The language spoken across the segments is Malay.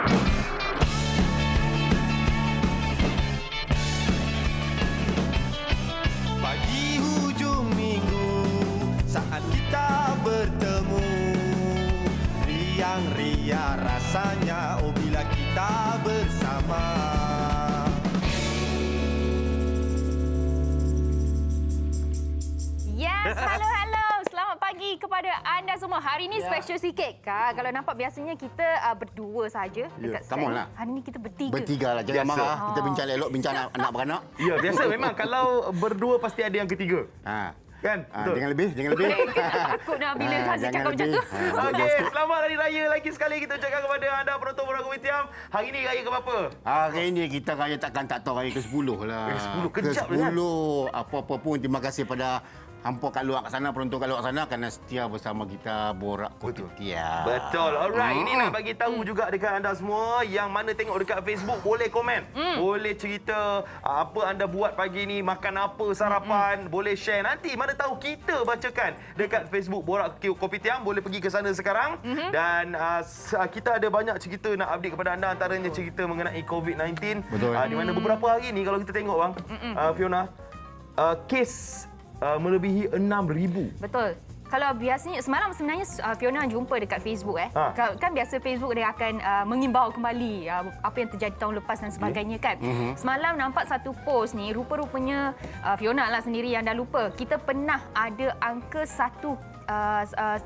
Pagi hujung minggu saat kita bertemu, riang ria rasanya oh bila kita bersama. Yes, halo. Selamat pagi kepada anda semua. Hari ini special sikit. Kalau nampak biasanya kita berdua saja dekat set. come on lah. Hari ini kita bertiga. Bertiga lah, jangan Biasa. marah. Kita bincang elok, bincang anak beranak. Ya, biasa memang kalau berdua pasti ada yang ketiga. Ha. Kan? Betul. Jangan lebih. Takut dah bila Haziq jangan cakap macam lebih. tu. Okey, selamat Hari Raya lagi sekali kita ucapkan kepada anda penonton Borak Kopitiam. Hari ini raya ke berapa? Hari ini kita raya takkan tak tahu raya ke-10 lah. Ke-10, kejap je, kan? Apa-apa pun terima kasih pada hampa kat luar kat sana, penonton kat luar sana kerana setia bersama kita Borak Kopitiam. Betul. Alright, ini nak bagi tahu juga dekat anda semua yang mana tengok dekat Facebook boleh komen. Boleh cerita apa anda buat pagi ni, makan apa sarapan, boleh share. Nanti mana tahu kita bacakan dekat Facebook Borak Kopitiam. Boleh pergi ke sana sekarang. Dan kita ada banyak cerita nak update kepada anda, antaranya cerita mengenai COVID-19. Betul. Di mana beberapa hari ni kalau kita tengok bang, Fiona, kes melebihi 6,000. Betul. Kalau biasanya semalam sebenarnya Fiona jumpa dekat Facebook Kan biasa Facebook dia akan mengimbau kembali apa yang terjadi tahun lepas dan sebagainya kan. Semalam nampak satu post ni, rupa-rupanya Fiona lah sendiri yang dah lupa. Kita pernah ada angka satu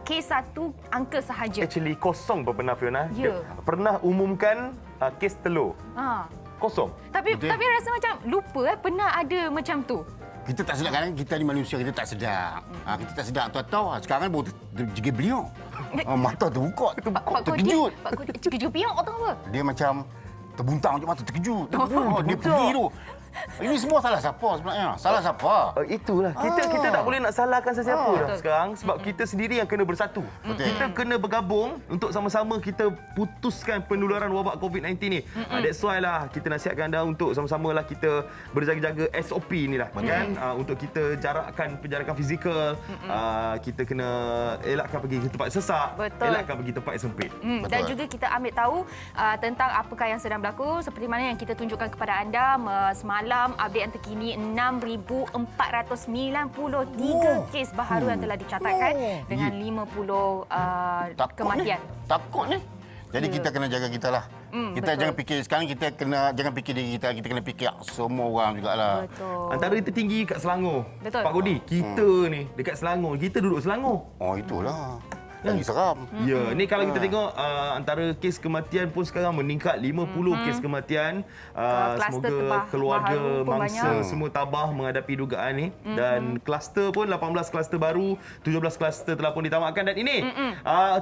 kes satu angka sahaja. Actually kosong pun pernah Fiona. Ya. Pernah umumkan kes telur. Kosong. Tapi rasa macam lupa pernah ada macam tu. Kita tak sedar kan, kita ni manusia, kita tak sedar. Kita tak sedar tahu-tahu sekarang baru terjegil beliau. Mata terbuka, terkejut. Pak Kodi terkejut piang atau apa? Dia macam terbuntang macam mata terkejut. Dia pergi tu. Ini semua salah siapa sebenarnya? Salah siapa? Itulah. Kita tak boleh nak salahkan sesiapa dah Betul. sekarang sebab kita sendiri yang kena bersatu. Betul. Kita kena bergabung untuk sama-sama kita putuskan penularan wabak COVID-19 ni. That's why lah kita nasihatkan anda untuk sama-sama lah kita berjaga-jaga SOP ni lah kan. Untuk kita jarakkan penjarakan fizikal. Kita kena elakkan pergi ke tempat sesak, Betul. elakkan pergi tempat yang sempit. Dan juga kita ambil tahu tentang apakah yang sedang berlaku seperti mana yang kita tunjukkan kepada anda semalam update yang terkini 6,493 kes baharu yang telah dicatatkan dengan 50 kematian. Takut ni. Jadi kita kena jaga kita lah. Kita betul. jangan fikir sekarang, jangan fikir diri kita kena fikir semua orang jugalah. Betul. Antara tertinggi kat Selangor. Betul. Pak Kodi, kita ni dekat Selangor, kita duduk Selangor. Oh itulah. Lagi seram. Ya, ni kalau kita tengok antara kes kematian pun sekarang meningkat 50 kes kematian. Kluster Semoga tabah keluarga, baharu pun mangsa banyak. semua tabah menghadapi dugaan ni. Dan kluster pun 18 kluster baru, 17 kluster telah pun ditamatkan. Dan ini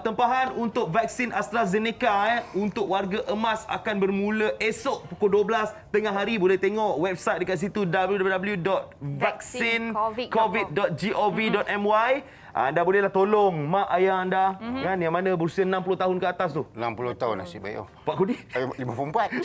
tempahan untuk vaksin AstraZeneca untuk warga emas akan bermula esok pukul 12 tengah hari. Boleh tengok website dekat situ www.vaksincovid.gov.my. Anda bolehlah tolong mak ayah anda kan yang mana berusia 60 tahun ke atas tu. 60 tahun nasib baik. Pak Kodi. 54.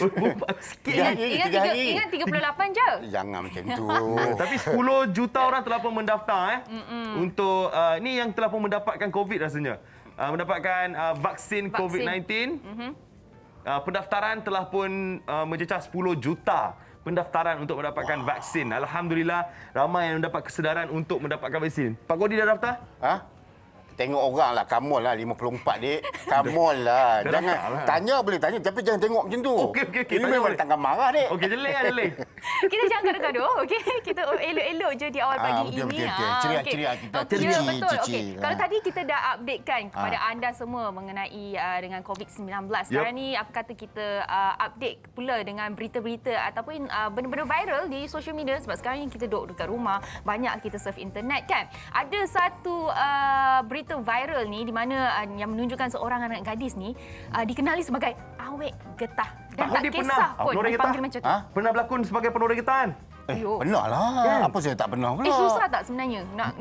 Sikit Tiga je. hari. Ingat 38 je. Jangan macam tu. Tapi 10 juta orang telah pun mendaftar untuk ni yang telah pun mendapatkan COVID rasanya. Mendapatkan vaksin COVID-19. Pendaftaran telah pun mencecah 10 juta pendaftaran untuk mendapatkan vaksin. Alhamdulillah ramai yang mendapat kesedaran untuk mendapatkan vaksin. Pak Kodi dah daftar? Tengok orang lah, come on lah 54 dek. Come on lah. Dah Jangan daftar lah. tanya boleh tanya tapi jangan tengok macam tu. Okey. Ini Tanya memang boleh. datangkan marah dek. Okey, jelek. Kita jangan gaduh-gaduh, okey? Kita elok-elok je di awal pagi betul, ini. betul. Ceria-ceria kita Okey, cici, betul. cici. Okey. Kalau tadi kita dah updatekan kepada anda semua mengenai dengan COVID-19. Sekarang ni apa kata kita update pula dengan berita-berita ataupun benda-benda viral di social media sebab sekarang ni kita duduk dekat rumah, banyak kita surf internet kan. Ada satu berita viral ni di mana yang menunjukkan seorang anak gadis ni dikenali sebagai awet getah dan Oh, tak dia kisah pernah pun penoreh dipanggil getah? macam tu. Pernah berlakon sebagai penoreh getahan? Yo. Pernah lah. Kan? Apa saya tak pernah pula. Susah tak sebenarnya nak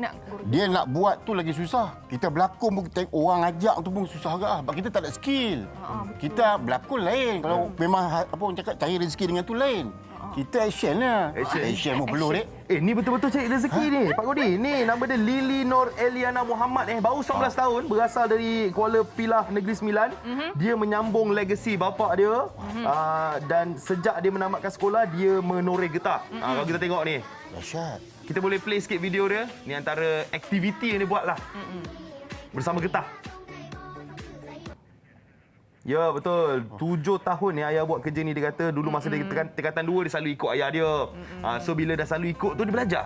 Dia nak buat tu lagi susah. Kita berlakon pun tengok orang ajak tu pun susah agak. Sebab kita tak ada skill. Kita berlakon lain. Kalau memang apa orang cakap cari rezeki dengan tu lain. Kita action lah. Action pun perlu, Dek. Ni betul-betul cari rezeki ni, Pak Kodi. Ni nama dia Lily Nur Eliana Muhammad. Baru 19 tahun, berasal dari Kuala Pilah, Negeri Sembilan. Dia menyambung legasi bapa dia. Dan sejak dia menamatkan sekolah, dia menoreh getah. Kalau kita tengok ni. Dahsyat. Kita boleh play sikit video dia. Ni antara aktiviti yang dia buat lah. Bersama getah. Ya, betul. 7 tahun ni ayah buat kerja ni. Dia kata dulu masa dia tingkatan 2, dia selalu ikut ayah dia. So, bila dah selalu ikut tu, dia belajar.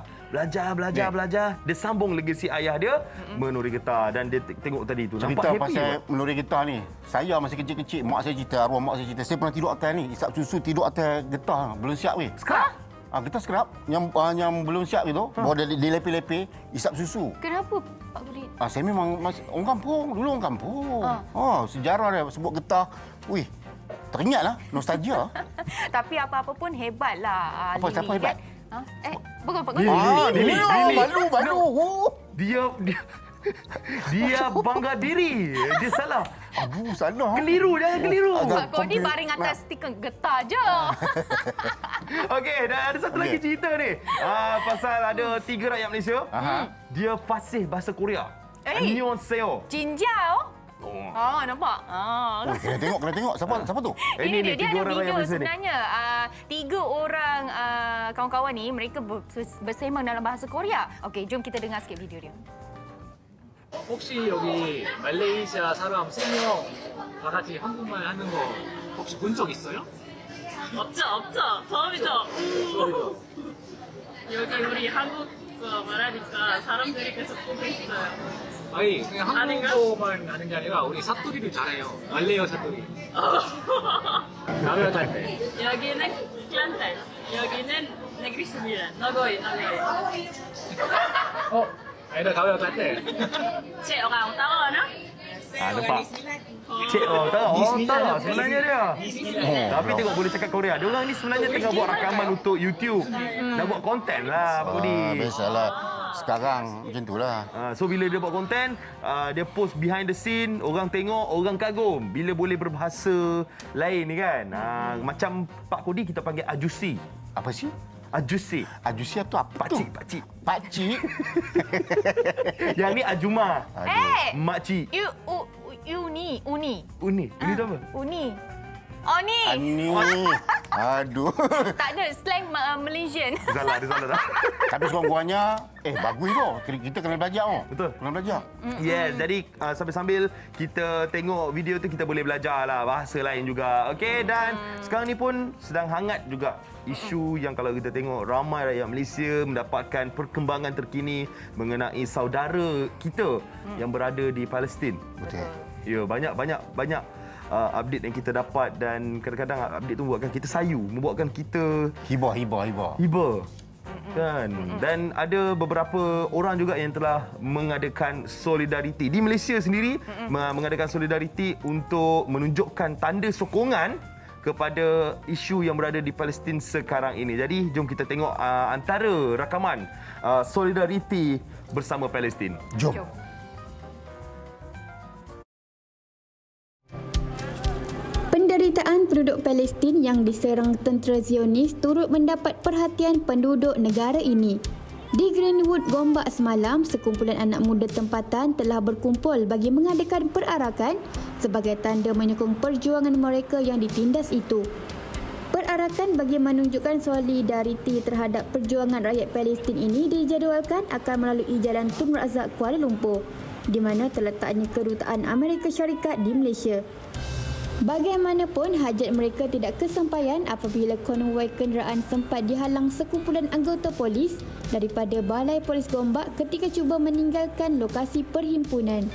Belajar. Dia sambung legasi ayah dia menoreh getah. Dan dia tengok tadi tu. Cerita Nampak happy pasal menoreh getah ni. Saya masa kecil-kecil, mak saya cerita, arwah mak saya cerita. Saya pernah tidur atas ni. Isap susu tidur atas getah. Belum siap weh. Sekarang? Getah scrap yang belum siap gitu. Bawa dia lepi-lepi, isap susu. Kenapa Pak Kodi? Saya memang orang kampung. Dulu orang kampung. Sejarah dia sebut getah. Wih, teringatlah. Nostalgia. Tapi apa-apa pun hebatlah Lily. Siapa hebat? Kan? Bukan Pak Kodi. Lily. Malu. Dia bangga diri. Dia salah. Aduh, salah. Keliru, jangan keliru. Pak Kodi baring atas stiker getah je. Okey, dan ada satu lagi cerita ni. Pasal ada 3 rakyat Malaysia. Dia fasih bahasa Korea. Annyeonghaseyo. Jinjau. Nampak? Kena tengok. Siapa tu? Ini dia ada 3 orang rakyat video Malaysia ni. sebenarnya. 3 orang kawan-kawan ni, mereka bersemang dalam bahasa Korea. Okey, jom kita dengar sikit video dia. 혹시 여기 말레이시아 사람 3명 다 같이 한국말 하는 거 혹시 본 적 있어요? 없죠. 처음이죠. 여기 우리 한국어 말하니까 사람들이 계속 보고 있어요. 아니 그냥 아닌가? 한국어만 아는 게 아니라 우리 사투리도 잘해요. 말레이어 사투리. 가면 갈 때. 여기는 클란탈, 여기는 negeri sembilan. Nagoy. 아니다 가면 갈 때. Cik orang tahu ano? Nampak? Cik orang tahu sebenarnya dia. Tapi tengok boleh cakap Korea. Dia orang ni sebenarnya tengah buat rakaman untuk YouTube. Dah buat konten lah Pak Kodi. Biasalah. Sekarang macam itulah. So bila dia buat konten, dia post behind the scene, orang tengok, orang kagum. Bila boleh berbahasa lain ni kan. Macam Pak Kodi kita panggil Ajusi. Apa sih? Ajusi. Ajusi tu apa tu? Pakcik. Yang ni Ajuma. Makcik. Uni. Uni tu apa? Uni. Ani. Aduh. Tak ada slang Malaysian. Dia salah dah. Tapi sekurang-kurangnya, bagus tu. Kita kena belajar. Betul. Kena belajar. Yes, jadi sambil-sambil kita tengok video tu kita boleh belajar lah bahasa lain juga. Okey, dan sekarang ni pun sedang hangat juga isu yang kalau kita tengok ramai rakyat Malaysia mendapatkan perkembangan terkini mengenai saudara kita yang berada di Palestin. Betul. Ya, banyak update yang kita dapat dan kadang-kadang update tu membuatkan kita sayu, membuatkan kita Hibah. kan. Dan ada beberapa orang juga yang telah mengadakan solidariti di Malaysia sendiri, mengadakan solidariti untuk menunjukkan tanda sokongan kepada isu yang berada di Palestin sekarang ini. Jadi jom kita tengok antara rakaman solidariti bersama Palestin. Jom. Penderitaan penduduk Palestin yang diserang tentera Zionis turut mendapat perhatian penduduk negara ini. Di Greenwood, Gombak semalam, sekumpulan anak muda tempatan telah berkumpul bagi mengadakan perarakan sebagai tanda menyokong perjuangan mereka yang ditindas itu. Perarakan bagi menunjukkan solidariti terhadap perjuangan rakyat Palestin ini dijadualkan akan melalui Jalan Tun Razak, Kuala Lumpur, di mana terletaknya kedutaan Amerika Syarikat di Malaysia. Bagaimanapun, hajat mereka tidak kesampaian apabila konvoi kenderaan sempat dihalang sekumpulan anggota polis daripada Balai Polis Gombak ketika cuba meninggalkan lokasi perhimpunan.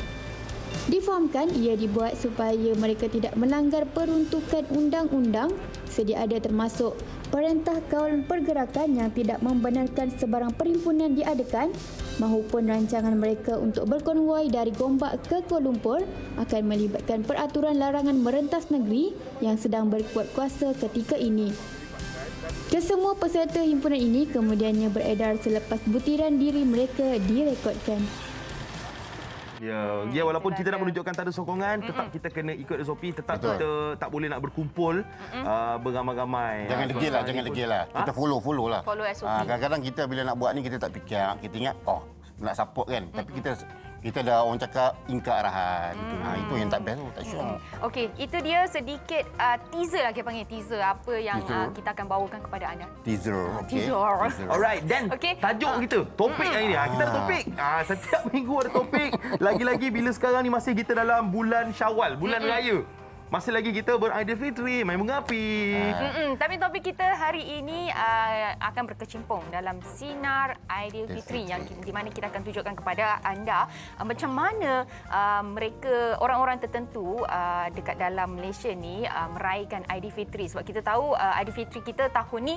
Difahamkan ia dibuat supaya mereka tidak melanggar peruntukan undang-undang sedia ada termasuk Perintah Kawalan Pergerakan yang tidak membenarkan sebarang perhimpunan diadakan mahupun rancangan mereka untuk berkonvoi dari Gombak ke Kuala Lumpur akan melibatkan peraturan larangan merentas negeri yang sedang berkuat kuasa ketika ini. Kesemua peserta himpunan ini kemudiannya beredar selepas butiran diri mereka direkodkan. Ya, walaupun kita nak menunjukkan tanda sokongan, tetap kita kena ikut SOP, tetap kita tak boleh nak berkumpul beramai-ramai. Jangan degil lah, jangan degil lah. Kita follow lah. Follow SOP. Kadang-kadang kita bila nak buat ni kita tak fikir, kita ingat nak support kan. Tapi kita dah orang cakap ingkar arahan. Itu yang tak best tu, tak syok. Okey, itu dia sedikit teaser lah, kita panggil teaser apa yang kita akan bawakan kepada anda. Teaser. okey. Teaser. Alright, dan tajuk kita, topik hari ni. Kita ada topik. Setiap minggu ada topik. Lagi-lagi bila sekarang ni masih kita dalam bulan Syawal, bulan raya. Masih lagi kita Aidilfitri, main mengapi. Tapi topik kita hari ini akan berkecimpung dalam sinar Aidilfitri yang di mana kita akan tunjukkan kepada anda macam mana mereka orang-orang tertentu dekat dalam Malaysia ni meraihkan Aidilfitri, sebab kita tahu Aidilfitri kita tahun ni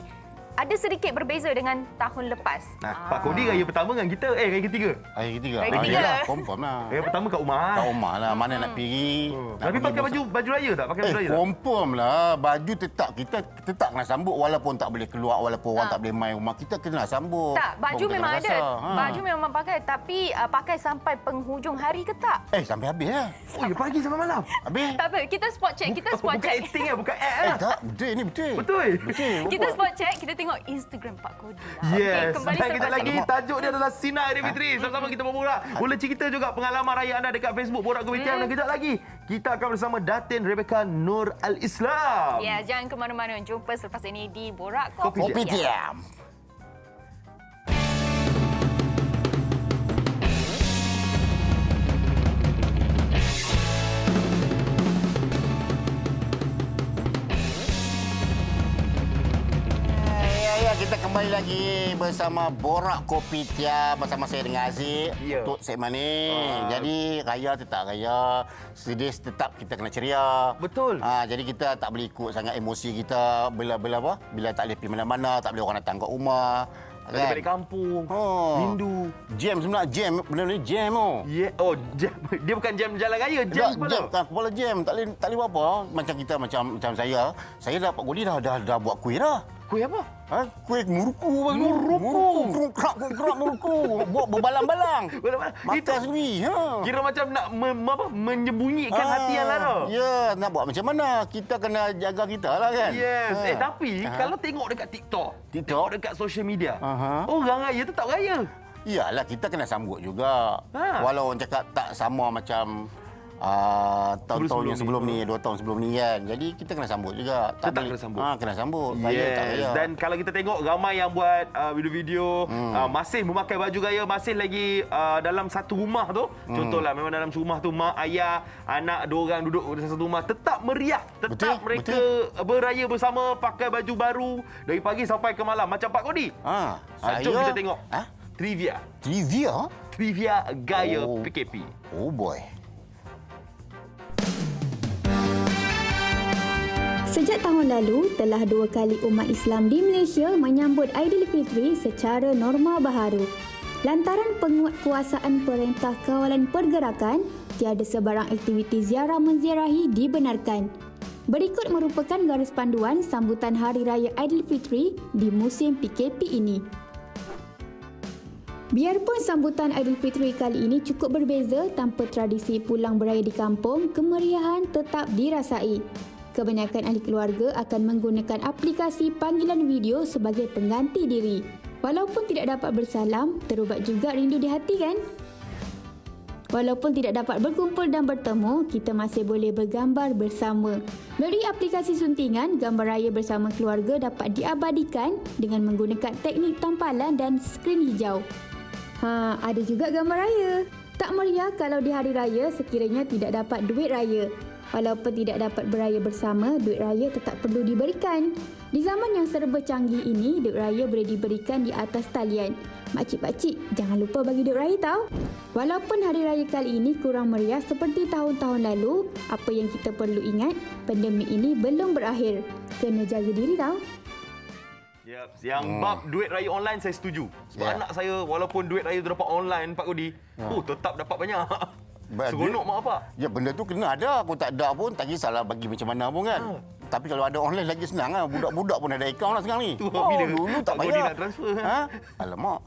ada sedikit berbeza dengan tahun lepas. Pak Kodi raya pertama dengan kita, raya ketiga. Hari ketiga. Hari ketiga. Yelah, confirm lah. Raya pertama kat rumah. Kat rumah lah, mana nak pergi. Tapi pakai baju raya tak? Pakai baju raya tak? Confirm lah. Baju tetap, kita tetap kena sambut walaupun tak boleh keluar, walaupun orang tak boleh main rumah. Kita kena sambut. Tak, baju Bukan memang kena ada. rasa. Baju memang pakai, tapi pakai sampai penghujung hari ke tak? Sampai habis lah. Oh, ya pagi sampai malam. Habis. Tak apa, kita spot check. Kita spot Bukan check. acting lah, bukan act lah. Tak, betul ni betul. Betul. Kita spot check, kita tengok Instagram Pak Kodi lah. Yes. Okey, kembali Dan selepas kejap lagi ini. tajuk dia adalah Sinar Aidilfitri. Sama-sama kita berborak. Boleh cerita juga pengalaman raya anda dekat Facebook Borak Kopitiam. Dan kejap lagi kita akan bersama Datin Rebecca Nur Al-Islam. Ya, jangan ke mana-mana. Jumpa selepas ini di Borak Kopitiam. Kita kembali lagi bersama Borak Kopitiam bersama saya dengan Aziz untuk segmen ni. Jadi raya tetap raya, sedih tetap kita kena ceria. Betul. Jadi kita tak boleh ikut sangat emosi kita bila apa? Bila tak boleh pergi mana-mana, tak boleh orang datang kat rumah. Kan? Balik kampung. Rindu. Jam sebenarnya jam, benda ni jam Yeah. Oh, jam. Dia bukan jam jalan raya, jam kepala. Jam kepala jam, tak boleh buat apa. Macam kita macam saya dapat Kodi dah buat kuih dah. Kuih apa? Kuih muruku. Kerak muruku. Buat berbalang-balang. Makan sendiri. Kira macam nak menyembunyikan hati yang lara. Ya, nak buat macam mana? Kita kena jaga kita lah kan. Yes. Tapi kalau tengok dekat TikTok, tengok dekat social media, orang raya tetap raya. Iyalah, kita kena sambut juga. Walau orang cakap tak sama macam tahun-tahun yang sebelum ni, 2 tahun sebelum ni kan. Jadi kita kena sambut juga. Tetap kena sambut. Kena sambut. Raya tak raya. Dan kalau kita tengok ramai yang buat video-video masih memakai baju raya, masih lagi dalam satu rumah tu. Contohlah memang dalam rumah tu mak, ayah, anak, 2 orang duduk dalam satu rumah, tetap meriah. Tetap mereka beraya bersama, pakai baju baru dari pagi sampai ke malam macam Pak Kodi. Jom kita tengok. Trivia. Trivia gaya PKP. Oh boy. Sejak tahun lalu, telah 2 kali umat Islam di Malaysia menyambut Aidilfitri secara norma baharu. Lantaran penguatkuasaan Perintah Kawalan Pergerakan, tiada sebarang aktiviti ziarah menziarahi dibenarkan. Berikut merupakan garis panduan sambutan Hari Raya Aidilfitri di musim PKP ini. Biarpun sambutan Aidilfitri kali ini cukup berbeza tanpa tradisi pulang beraya di kampung, kemeriahan tetap dirasai. Kebanyakan ahli keluarga akan menggunakan aplikasi panggilan video sebagai pengganti diri. Walaupun tidak dapat bersalam, terubat juga rindu di hati kan? Walaupun tidak dapat berkumpul dan bertemu, kita masih boleh bergambar bersama. Melalui aplikasi suntingan, gambar raya bersama keluarga dapat diabadikan dengan menggunakan teknik tampalan dan skrin hijau. Ada juga gambar raya. Tak meriah kalau di hari raya sekiranya tidak dapat duit raya. Walaupun tidak dapat beraya bersama, duit raya tetap perlu diberikan. Di zaman yang serba canggih ini, duit raya boleh diberikan di atas talian. Makcik-pakcik, jangan lupa bagi duit raya tau. Walaupun hari raya kali ini kurang meriah seperti tahun-tahun lalu, apa yang kita perlu ingat, pandemik ini belum berakhir. Kena jaga diri tau. Yang bab duit raya online saya setuju. Sebab anak saya walaupun duit raya tu dapat online Pak Kodi, tetap dapat banyak. Seronok mak bapak. Ya, benda tu kena ada. Aku tak ada pun, tak kisahlah bagi macam mana pun kan. Tapi kalau ada online lagi senang lah. Budak-budak pun ada akaun lah sekarang ni. bila? Dulu tak Abang payah. ni nak transfer. Ha? Alamak.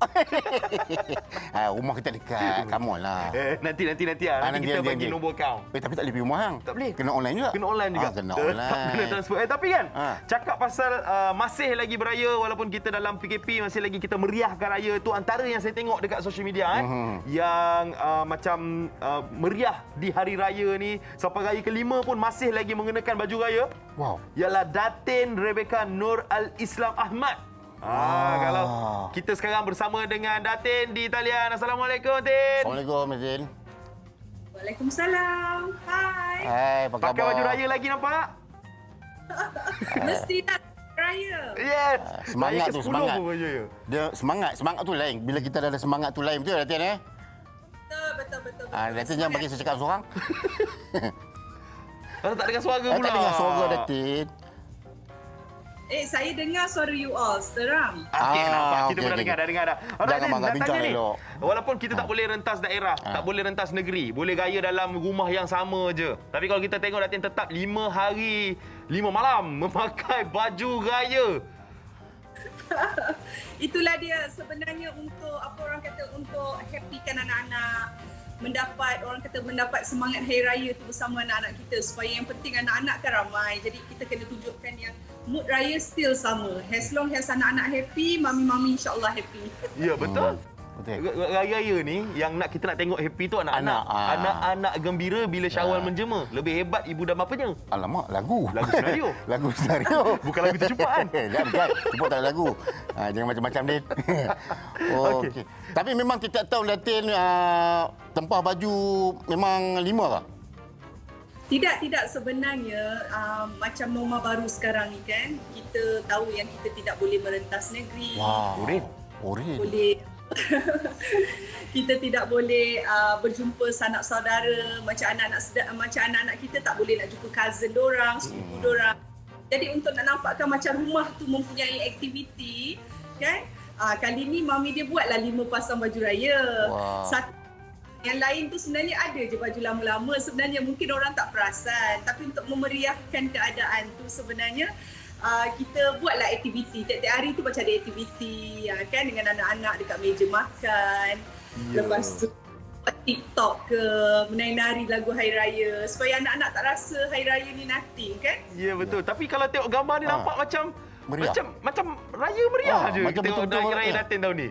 Rumah kita dekat. Come on lah. Nanti lah. Nanti kita bagi nombor akaun. Tapi tak boleh pergi rumah hang. Tak boleh. Kena online juga. Kena online juga. Kena Tetap online. kena transfer. Tapi kan, Ha. cakap pasal masih lagi beraya walaupun kita dalam PKP, masih lagi kita meriahkan raya tu. Antara yang saya tengok dekat social media yang macam meriah di hari raya ni, sampai raya kelima pun masih lagi mengenakan baju raya. Wow. Ialah Datin Rebecca Nur Al-Islam Ahmad. Kalau kita sekarang bersama dengan Datin di talian. Assalamualaikum, Tin. Assalamualaikum, Mazin. Waalaikumsalam. Hai. Hai, apa khabar? Pakai baju raya lagi nampak? Mesti nak raya. Yes. Semangat Raya tu, ke-10 semangat. pun baju raya. Dia semangat tu lain. Bila kita dah ada semangat tu lain, betul Datin Betul. Datin jangan bagi saya cakap seorang. Tak dengar suara pula. Tak dengar suara Datin. Saya dengar suara you all. Seram. Okey, nampak. Kita okey, pun dah okey. dengar, dah. Jangan Datin, bangga, nak bincang tanya ni. elok. Walaupun kita tak boleh rentas daerah, tak boleh rentas negeri, boleh raya dalam rumah yang sama je. Tapi kalau kita tengok Datin tetap 5 hari, 5 malam memakai baju raya. Itulah dia sebenarnya untuk apa orang kata, untuk happykan anak-anak, mendapat semangat hari raya tu bersama anak-anak kita, supaya yang penting anak-anak kan ramai. Jadi kita kena tunjukkan yang mood raya still sama. As long as anak-anak happy, mami-mami insya-Allah happy. Ya, betul. Betul. Raya ni yang kita nak tengok happy tu anak-anak. Anak-anak gembira bila Syawal menjema. Lebih hebat ibu dan bapanya. Alamak, lagu. Lagu senario. Lagu senario. Bukan lagu tercepatan. Jangan, cepat tak ada lagu. Jangan macam-macam, Din. Okey. Tapi memang tiap tahun Datin tempah baju memang 5 kah? Tidak sebenarnya macam norma baru sekarang ni kan, kita tahu yang kita tidak boleh merentas negeri. Wah. Oren. Boleh kita tidak boleh berjumpa sanak saudara, macam anak-anak kita tak boleh nak jumpa cousin dorang, sepupu dorang. Jadi untuk nak nampakkan macam rumah tu mempunyai aktiviti kan, kali ni mami dia buatlah 5 pasang baju raya. Wow. Satu yang lain tu sebenarnya ada je baju lama-lama, sebenarnya mungkin orang tak perasan, tapi untuk memeriahkan keadaan tu sebenarnya kita buatlah aktiviti. Tiap-tiap hari tu macam ada aktiviti kan, dengan anak-anak dekat meja makan. Lepas tu buat TikTok ke, menari-nari lagu Hari Raya, supaya anak-anak tak rasa Hari Raya ni nothing kan. Ya, betul. Tapi kalau tengok gambar ni nampak macam meriah. Macam raya meriah je. Macam Tengok betul-betul raya Datin tahun ni.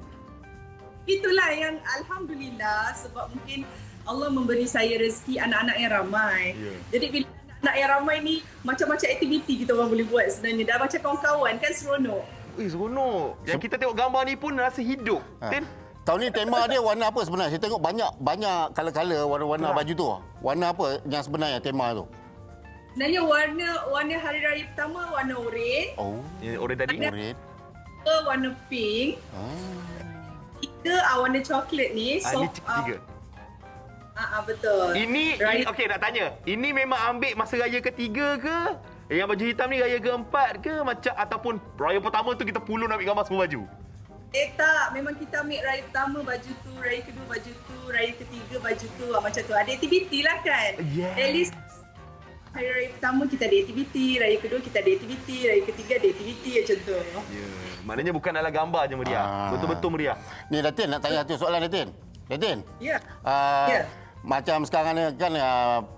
Itulah yang alhamdulillah, sebab mungkin Allah memberi saya rezeki anak-anak yang ramai. Jadi bila anak yang ramai ni, macam-macam aktiviti kita orang boleh buat sebenarnya. Dah macam kawan-kawan kan, seronok. Seronok. Yang kita tengok gambar ni pun rasa hidup. Tin? Tahun ni tema dia warna apa sebenarnya? Saya tengok banyak color-color warna-warna baju tu. Warna apa yang sebenarnya tema tu? Sebenarnya warna Hari Raya pertama warna oren, Orang tadi. Oren. warna pink, warna coklat ni. Ni tiga. Betul. Ini okey, nak tanya. Ini memang ambil masa raya ketiga ke? Yang baju hitam ni raya keempat ke? Macam ataupun raya pertama tu kita pulun ambil gambar semua baju? Tak, memang kita ambil raya pertama baju tu, raya kedua baju tu, raya ketiga baju tu, macam tu. Ada aktiviti lah kan. Yeah. At least hari raya pertama kita ada aktiviti, raya kedua kita ada aktiviti, raya ketiga ada aktiviti, macam tu. Ya. Maknanya bukan adalah gambar je meriah. Betul-betul meriah. Ni Datin, nak tanya satu soalan Datin. Datin. Ya. Ya. Macam sekarang ni kan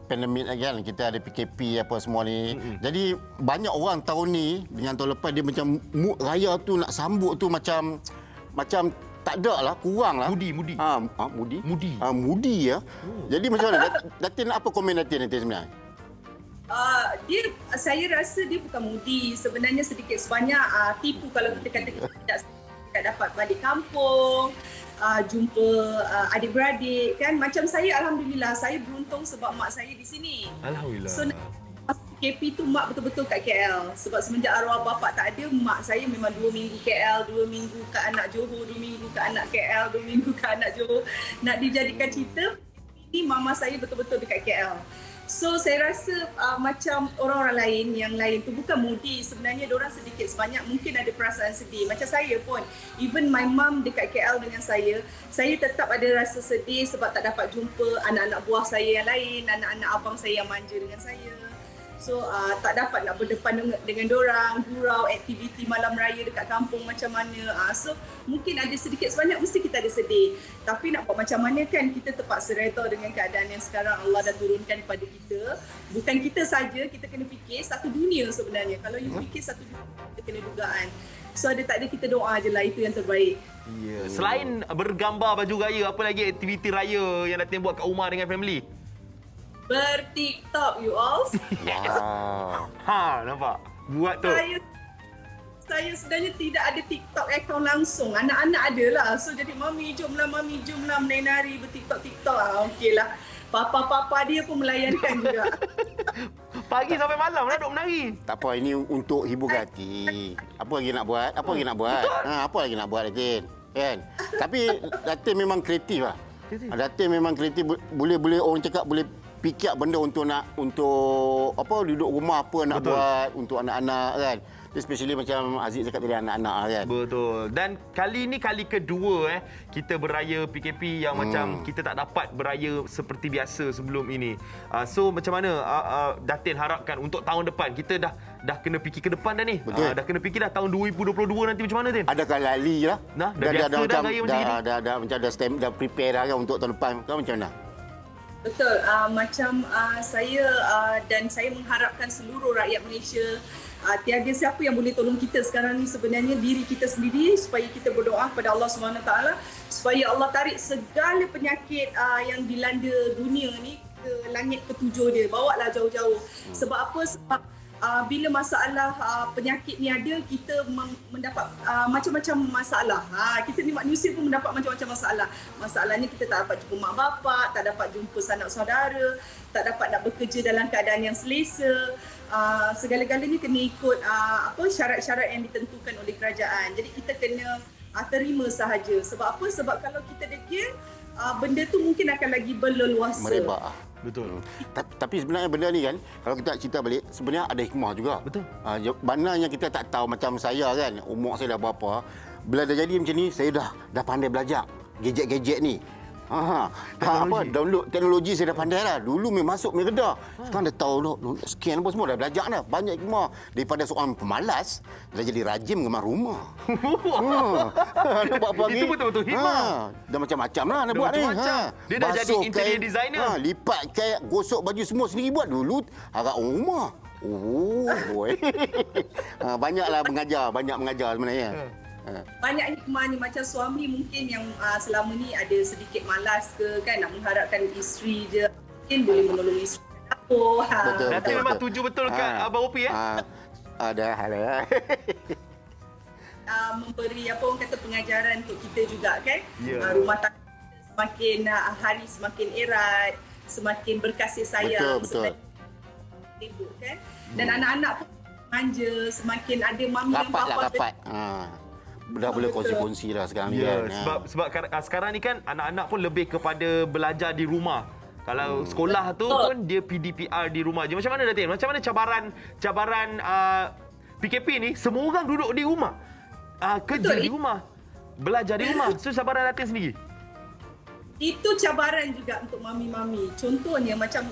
pandemik kan, kita ada PKP apa semua ni. Jadi banyak orang tahun ni dengan tahun lepas dia macam mood raya tu nak sambut tu macam tak ada lah, kurang lah. Mudi. Mudi? Mudi. Mudi ya. Jadi macam mana? Datin apa komen Datin sebenarnya? Saya rasa dia bukan mudi. Sebenarnya sedikit sebanyak tipu kalau kita kata kita tidak dapat balik kampung, jumpa adik-beradik kan. Macam saya, alhamdulillah saya beruntung sebab mak saya di sini. Alhamdulillah. So masa PKP tu mak betul-betul kat KL. Sebab semenjak arwah bapa tak ada, mak saya memang 2 minggu KL, 2 minggu kat anak Johor, 2 minggu kat anak KL, 2 minggu kat anak Johor. Nak dijadikan cerita, ini mama saya betul-betul dekat KL. So saya rasa macam orang-orang lain yang lain tu bukan mudi. Sebenarnya diorang sedikit sebanyak mungkin ada perasaan sedih. Macam saya pun, even my mum dekat KL dengan saya tetap ada rasa sedih sebab tak dapat jumpa anak-anak buah saya yang lain, anak-anak abang saya yang manja dengan saya. So tak dapat nak berdepan dengan dorang, gurau aktiviti malam raya dekat kampung macam mana. So mungkin ada sedikit sebanyak mesti kita ada sedih. Tapi nak buat macam mana kan, kita terpaksa redha dengan keadaan yang sekarang Allah dah turunkan kepada kita. Bukan kita saja, kita kena fikir satu dunia sebenarnya. Kalau you fikir satu dunia, kita kena dugaan. So ada tak ada kita doa je lah, itu yang terbaik. Ya. Selain bergambar baju raya, apa lagi aktiviti raya yang Datin buat kat rumah dengan family? Ber-TikTok you all. Wow. Ha, nampak? Buat tu. Saya sebenarnya tidak ada TikTok account langsung. Anak-anak ada lah. So jadi mami jomlah menari-nari ber-TikTok. Okeylah. Papa-papa dia pun melayankan juga. Pagi sampai malam lah duk menari. Tak apa, ini untuk hibur hati. Apa lagi nak buat? Apa lagi nak buat, Datin? Kan? Tapi Datin memang kreatif lah. Datin memang kreatif. Boleh orang cakap boleh fikir benda untuk duduk rumah apa nak buat untuk anak-anak kan. Especially macam Aziz cakap tadi, anak-anak kan. Betul. Dan kali ni kali kedua kita beraya PKP yang macam kita tak dapat beraya seperti biasa sebelum ini. So macam mana Datin harapkan untuk tahun depan? Kita dah kena fikir ke depan dah ni. Betul. Dah kena fikir dah tahun 2022 nanti macam mana, Tin? Adakah lali lah? Dah biasa dah gaya macam ni? Dah prepare dah kan untuk tahun depan. Kau macam mana? Betul. Macam saya dan saya mengharapkan seluruh rakyat Malaysia, tiada siapa yang boleh tolong kita sekarang ni sebenarnya diri kita sendiri, supaya kita berdoa kepada Allah SWT supaya Allah tarik segala penyakit yang dilanda dunia ni ke langit ketujuh dia. Bawalah jauh-jauh. Sebab apa? Sebab bila masalah penyakit ni ada, kita mendapat macam-macam masalah. Kita ni manusia pun mendapat macam-macam masalah. Masalahnya kita tak dapat jumpa mak bapak, tak dapat jumpa sanak saudara, tak dapat nak bekerja dalam keadaan yang selesa. Segala-galanya kena ikut syarat-syarat yang ditentukan oleh kerajaan. Jadi kita kena terima sahaja. Sebab apa? Sebab kalau kita degil, benda tu mungkin akan lagi berleluasa. Merebak. Betul. Tapi sebenarnya benda ni kan, kalau kita nak cerita balik, sebenarnya ada hikmah juga. Betul. Maknanya kita tak tahu, macam saya kan, umur saya dah berapa, bila dah jadi macam ni, saya dah pandai belajar gadget-gadget ni. Download teknologi saya dah pandai lah. Dulu memang masuk main kedah. Sekarang dah tahu scan apa semua, dah belajar dah. Banyak hikmah. Daripada seorang pemalas, dah jadi rajin mengemar rumah. Nak buat apa lagi? Itu betul-betul hikmah. Dah macam-macam lah nak buat ni. Dia dah jadi interior designer. Lipat kain, gosok baju semua sendiri buat. Dulu harap orang rumah. Oh boy. Banyaklah banyak mengajar sebenarnya. Banyak hikmahnya. Macam suami mungkin yang selama ni ada sedikit malas ke kan, nak mengharapkan isteri je, mungkin boleh menolong isteri dapur. Datin memang tuju betul kat Abang Opi Ada hal memberi orang kata pengajaran untuk kita juga kan. Rumah tangga kita semakin hari semakin erat, semakin berkasih sayang. Betul. Sibuk kan. Dan anak-anak pun manja, semakin ada mami dan papa. Rapat. Dah boleh kongsi-kongsi dah sekarang ni kan. Sebab sekarang ni kan anak-anak pun lebih kepada belajar di rumah. Kalau sekolah tu pun dia PDPR di rumah je. Macam mana Datin? Macam mana cabaran PKP ni, semua orang duduk di rumah. Kerja di rumah. Belajar di rumah. So cabaran Datin sendiri? Itu cabaran juga untuk mami-mami. Contohnya macam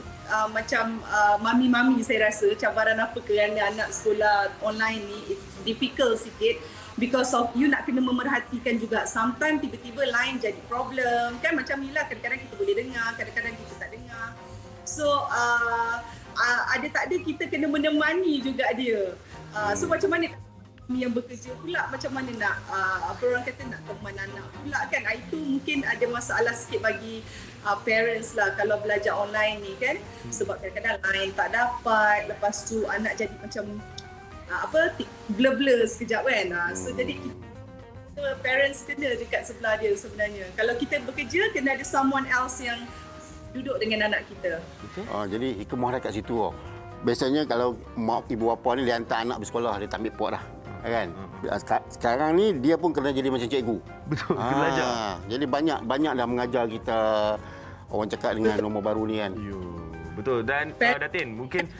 mami-mami saya rasa cabaran apa kerana anak sekolah online ni difficult sikit. Because of you nak kena memerhatikan juga. Sometimes tiba-tiba line jadi problem. Kan macam ni lah, kadang-kadang kita boleh dengar, kadang-kadang kita tak dengar. So, ada tak ada kita kena menemani juga dia. So, macam mana yang bekerja pula, macam mana nak, orang kata nak teman anak pula kan. Itu mungkin ada masalah sikit bagi parents lah kalau belajar online ni kan. Sebab kadang-kadang line tak dapat, lepas tu anak jadi macam blur-blur sekejap kan. So jadi kita parents kena dekat sebelah dia sebenarnya. Kalau kita bekerja, kena ada someone else yang duduk dengan anak kita. Jadi hikmah dah kat situ. Biasanya kalau mak ibu bapa ni dia hantar anak bersekolah, dia tak ambil puak dah. Kan? Sekarang ni dia pun kena jadi macam cikgu. Betul, kena belajar. Jadi banyak dah mengajar kita, orang cakap dengan nombor baru ni kan. Betul. Dan Datin, mungkin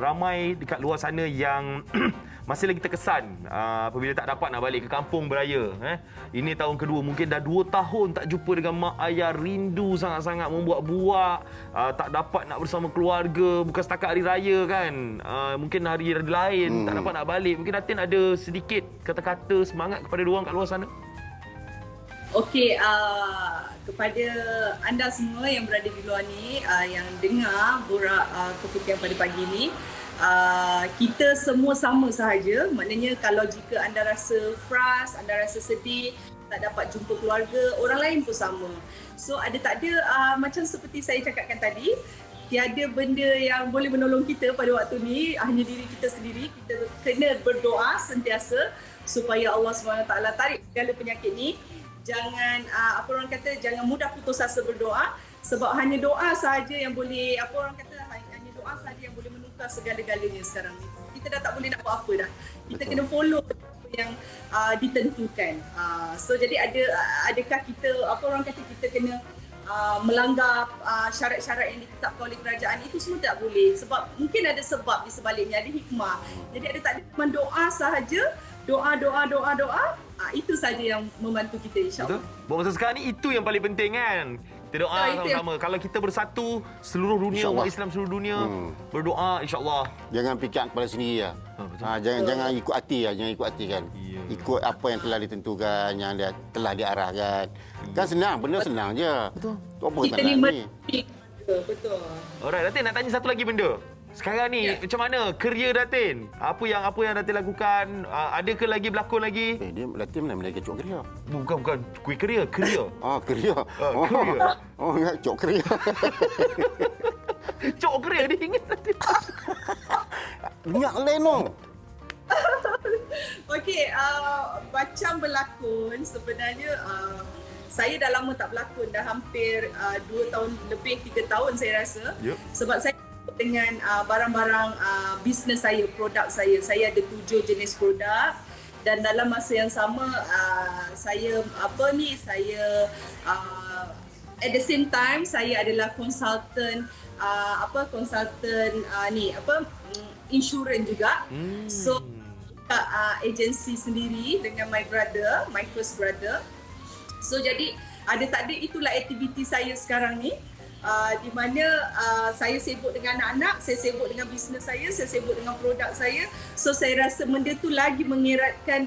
ramai dekat luar sana yang masih lagi terkesan apabila tak dapat nak balik ke kampung beraya. Ini tahun kedua, mungkin dah 2 tahun tak jumpa dengan mak ayah, rindu sangat-sangat membuat-buat, tak dapat nak bersama keluarga, bukan setakat hari raya kan. Mungkin hari lain tak dapat nak balik. Mungkin Datin ada sedikit kata-kata semangat kepada diorang kat luar sana. Okey, kepada anda semua yang berada di luar ni, yang dengar borak Kepikiran pada pagi ni, kita semua sama sahaja. Maknanya kalau jika anda rasa frust, anda rasa sedih, tak dapat jumpa keluarga, orang lain pun sama. So ada tak ada, macam seperti saya cakapkan tadi, tiada benda yang boleh menolong kita pada waktu ni, hanya diri kita sendiri. Kita kena berdoa sentiasa supaya Allah SWT tarik segala penyakit ni. Jangan jangan mudah putus asa berdoa, sebab hanya doa sahaja yang boleh hanya doa sahaja yang boleh menukar segala-galanya sekarang ni. Kita dah tak boleh nak buat apa dah. Kita kena follow apa yang ditentukan. So jadi adakah kita kita kena melanggar syarat-syarat yang ditetapkan oleh kerajaan, itu semua tak boleh, sebab mungkin ada sebab di sebaliknya, ada hikmah. Jadi ada tak ada cuma doa sahaja, doa, itu saja yang membantu kita, insya-Allah. Betul. Buat masa sekarang ni itu yang paling penting kan. Kita doa sama-sama. Kalau kita bersatu, seluruh dunia, umat Islam seluruh dunia berdoa, insya-Allah. Jangan fikir kepada sendiri lah. Jangan ikut hati lah, jangan ikut hati kan. Ikut apa yang telah ditentukan, yang telah diarahkan. Kan senang, benda senang je. Betul. Apa Kita ni betul. Alright, Datin nak tanya satu lagi benda. Sekarang ni macam mana kerja Datin? Apa yang Datin lakukan? Ada ke lagi berlakon lagi? Dia Datin mana lagi cok keria? Bukan kuih keria. Keria. Keria. Ingat cok keria. Cok keria dia ingat Datin. Ingat Leno. Okey, macam berlakon sebenarnya saya dah lama tak berlakon, dah hampir 2 tahun lebih, 3 tahun saya rasa. Sebab saya dengan barang-barang bisnes saya, produk saya. Saya ada 7 jenis produk, dan dalam masa yang sama saya at the same time saya adalah konsultan insurans juga. So agensi sendiri dengan my first brother. So jadi ada tak ada itulah aktiviti saya sekarang ni. Di mana saya sibuk dengan anak-anak, saya sibuk dengan bisnes saya sibuk dengan produk saya. So saya rasa benda tu lagi mengeratkan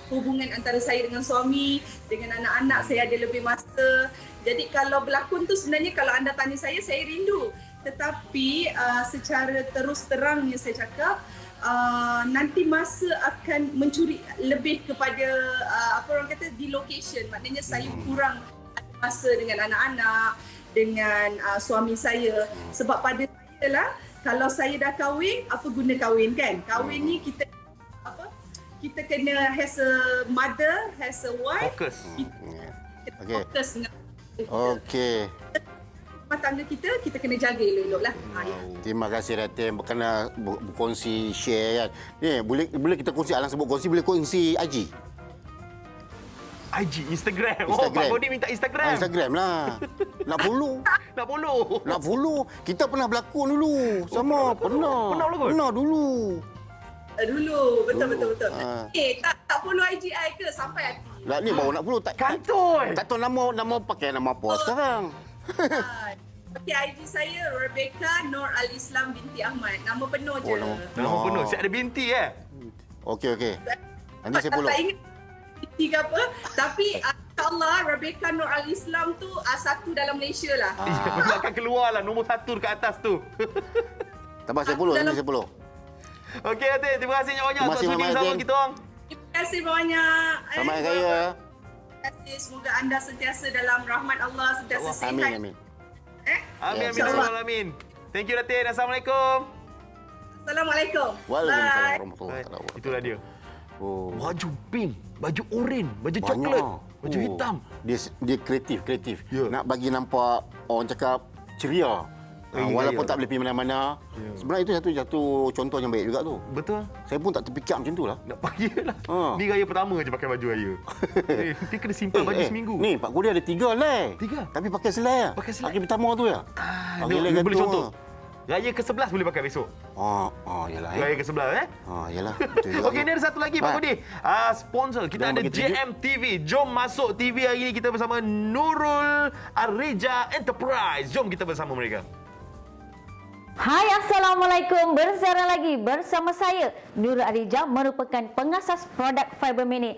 hubungan antara saya dengan suami, dengan anak-anak. Saya ada lebih masa. Jadi kalau berlakon tu sebenarnya, kalau anda tanya saya rindu. Tetapi secara terus terangnya saya cakap, nanti masa akan mencuri lebih kepada di location. Maknanya saya kurang masa dengan anak-anak, dengan suami saya. Sebab pada saya lah, kalau saya dah kahwin, apa guna kahwin kan? Kahwin ni kita kena as a mother, as a wife, fokus. Fokus dengan Okey. rumah tangga kita kena jaga elok-elok lah. Terima kasih Datin kerana berkongsi, share kan. Ni boleh kita kongsi, alang sebut kongsi, boleh kongsi IG. Instagram. Pak Bodi minta Instagram. Instagram lah. Nak follow. Nak follow. Kita pernah berlakon dulu. Sama. Pernah. Pernah dulu. Betul. Tak follow IG I ke sampai hati. Lah ni baru nak follow. Kantoi. Tak tahu nama pakai nama apa sekarang. Okay, IG saya Rebecca Nur Al-Islam binti Ahmad. Nama penuh je. Nama penuh. Saya ada binti Okey. Nanti saya follow. Tak ingat binti ke apa. Tapi insyaAllah Rebecca Nur Al-Islam tu satu dalam Malaysia lah. Memang akan keluar lah nombor 1 dekat atas tu. Tak apa, saya follow. Nanti saya follow. Okey Datin, terima kasih banyak Terima untuk kasih, sudi Mama bersama Datin. kita orang. Terima kasih banyak. Selamat Hari Raya. Terima kasih. Semoga anda sentiasa dalam rahmat Allah, sentiasa sihat. Amin. Amin. InsyaAllah. Amin. Thank you Datin. Assalamualaikum. Assalamualaikum. Waalaikumsalam Bye. warahmatullahi wabarakatuh. Itulah dia. Oh. Baju pink, baju oren, baju Banyak. coklat, baju hitam. Dia kreatif. Ya. Nak bagi nampak orang cakap ceria. Walaupun tak boleh pergi mana-mana. Sebenarnya itu satu contoh yang baik juga tu. Betul. Saya pun tak terfikir macam tu lah. Nak pakai lah. Ha. Ni raya pertama je pakai baju raya. Dia kena simpan baju seminggu. Ni Pak Kudi ada 3 lai. 3? Tapi pakai selai. Pakai selai. Hari pertama tu ya. Dia boleh contoh. Raya ke-11 boleh pakai besok. Yalah. Raya ke sebelah Yalah. Betul juga. Okey, ni ada satu lagi Pak Budi. Sponsor kita Jangan ada bagi tunjuk. JMTV. Jom masuk TV hari ini kita bersama Nurul Arija Enterprise. Jom kita bersama mereka. Hai, Assalamualaikum. Bersiaran lagi bersama saya, Nurul Arija, merupakan pengasas produk Fiber Mini.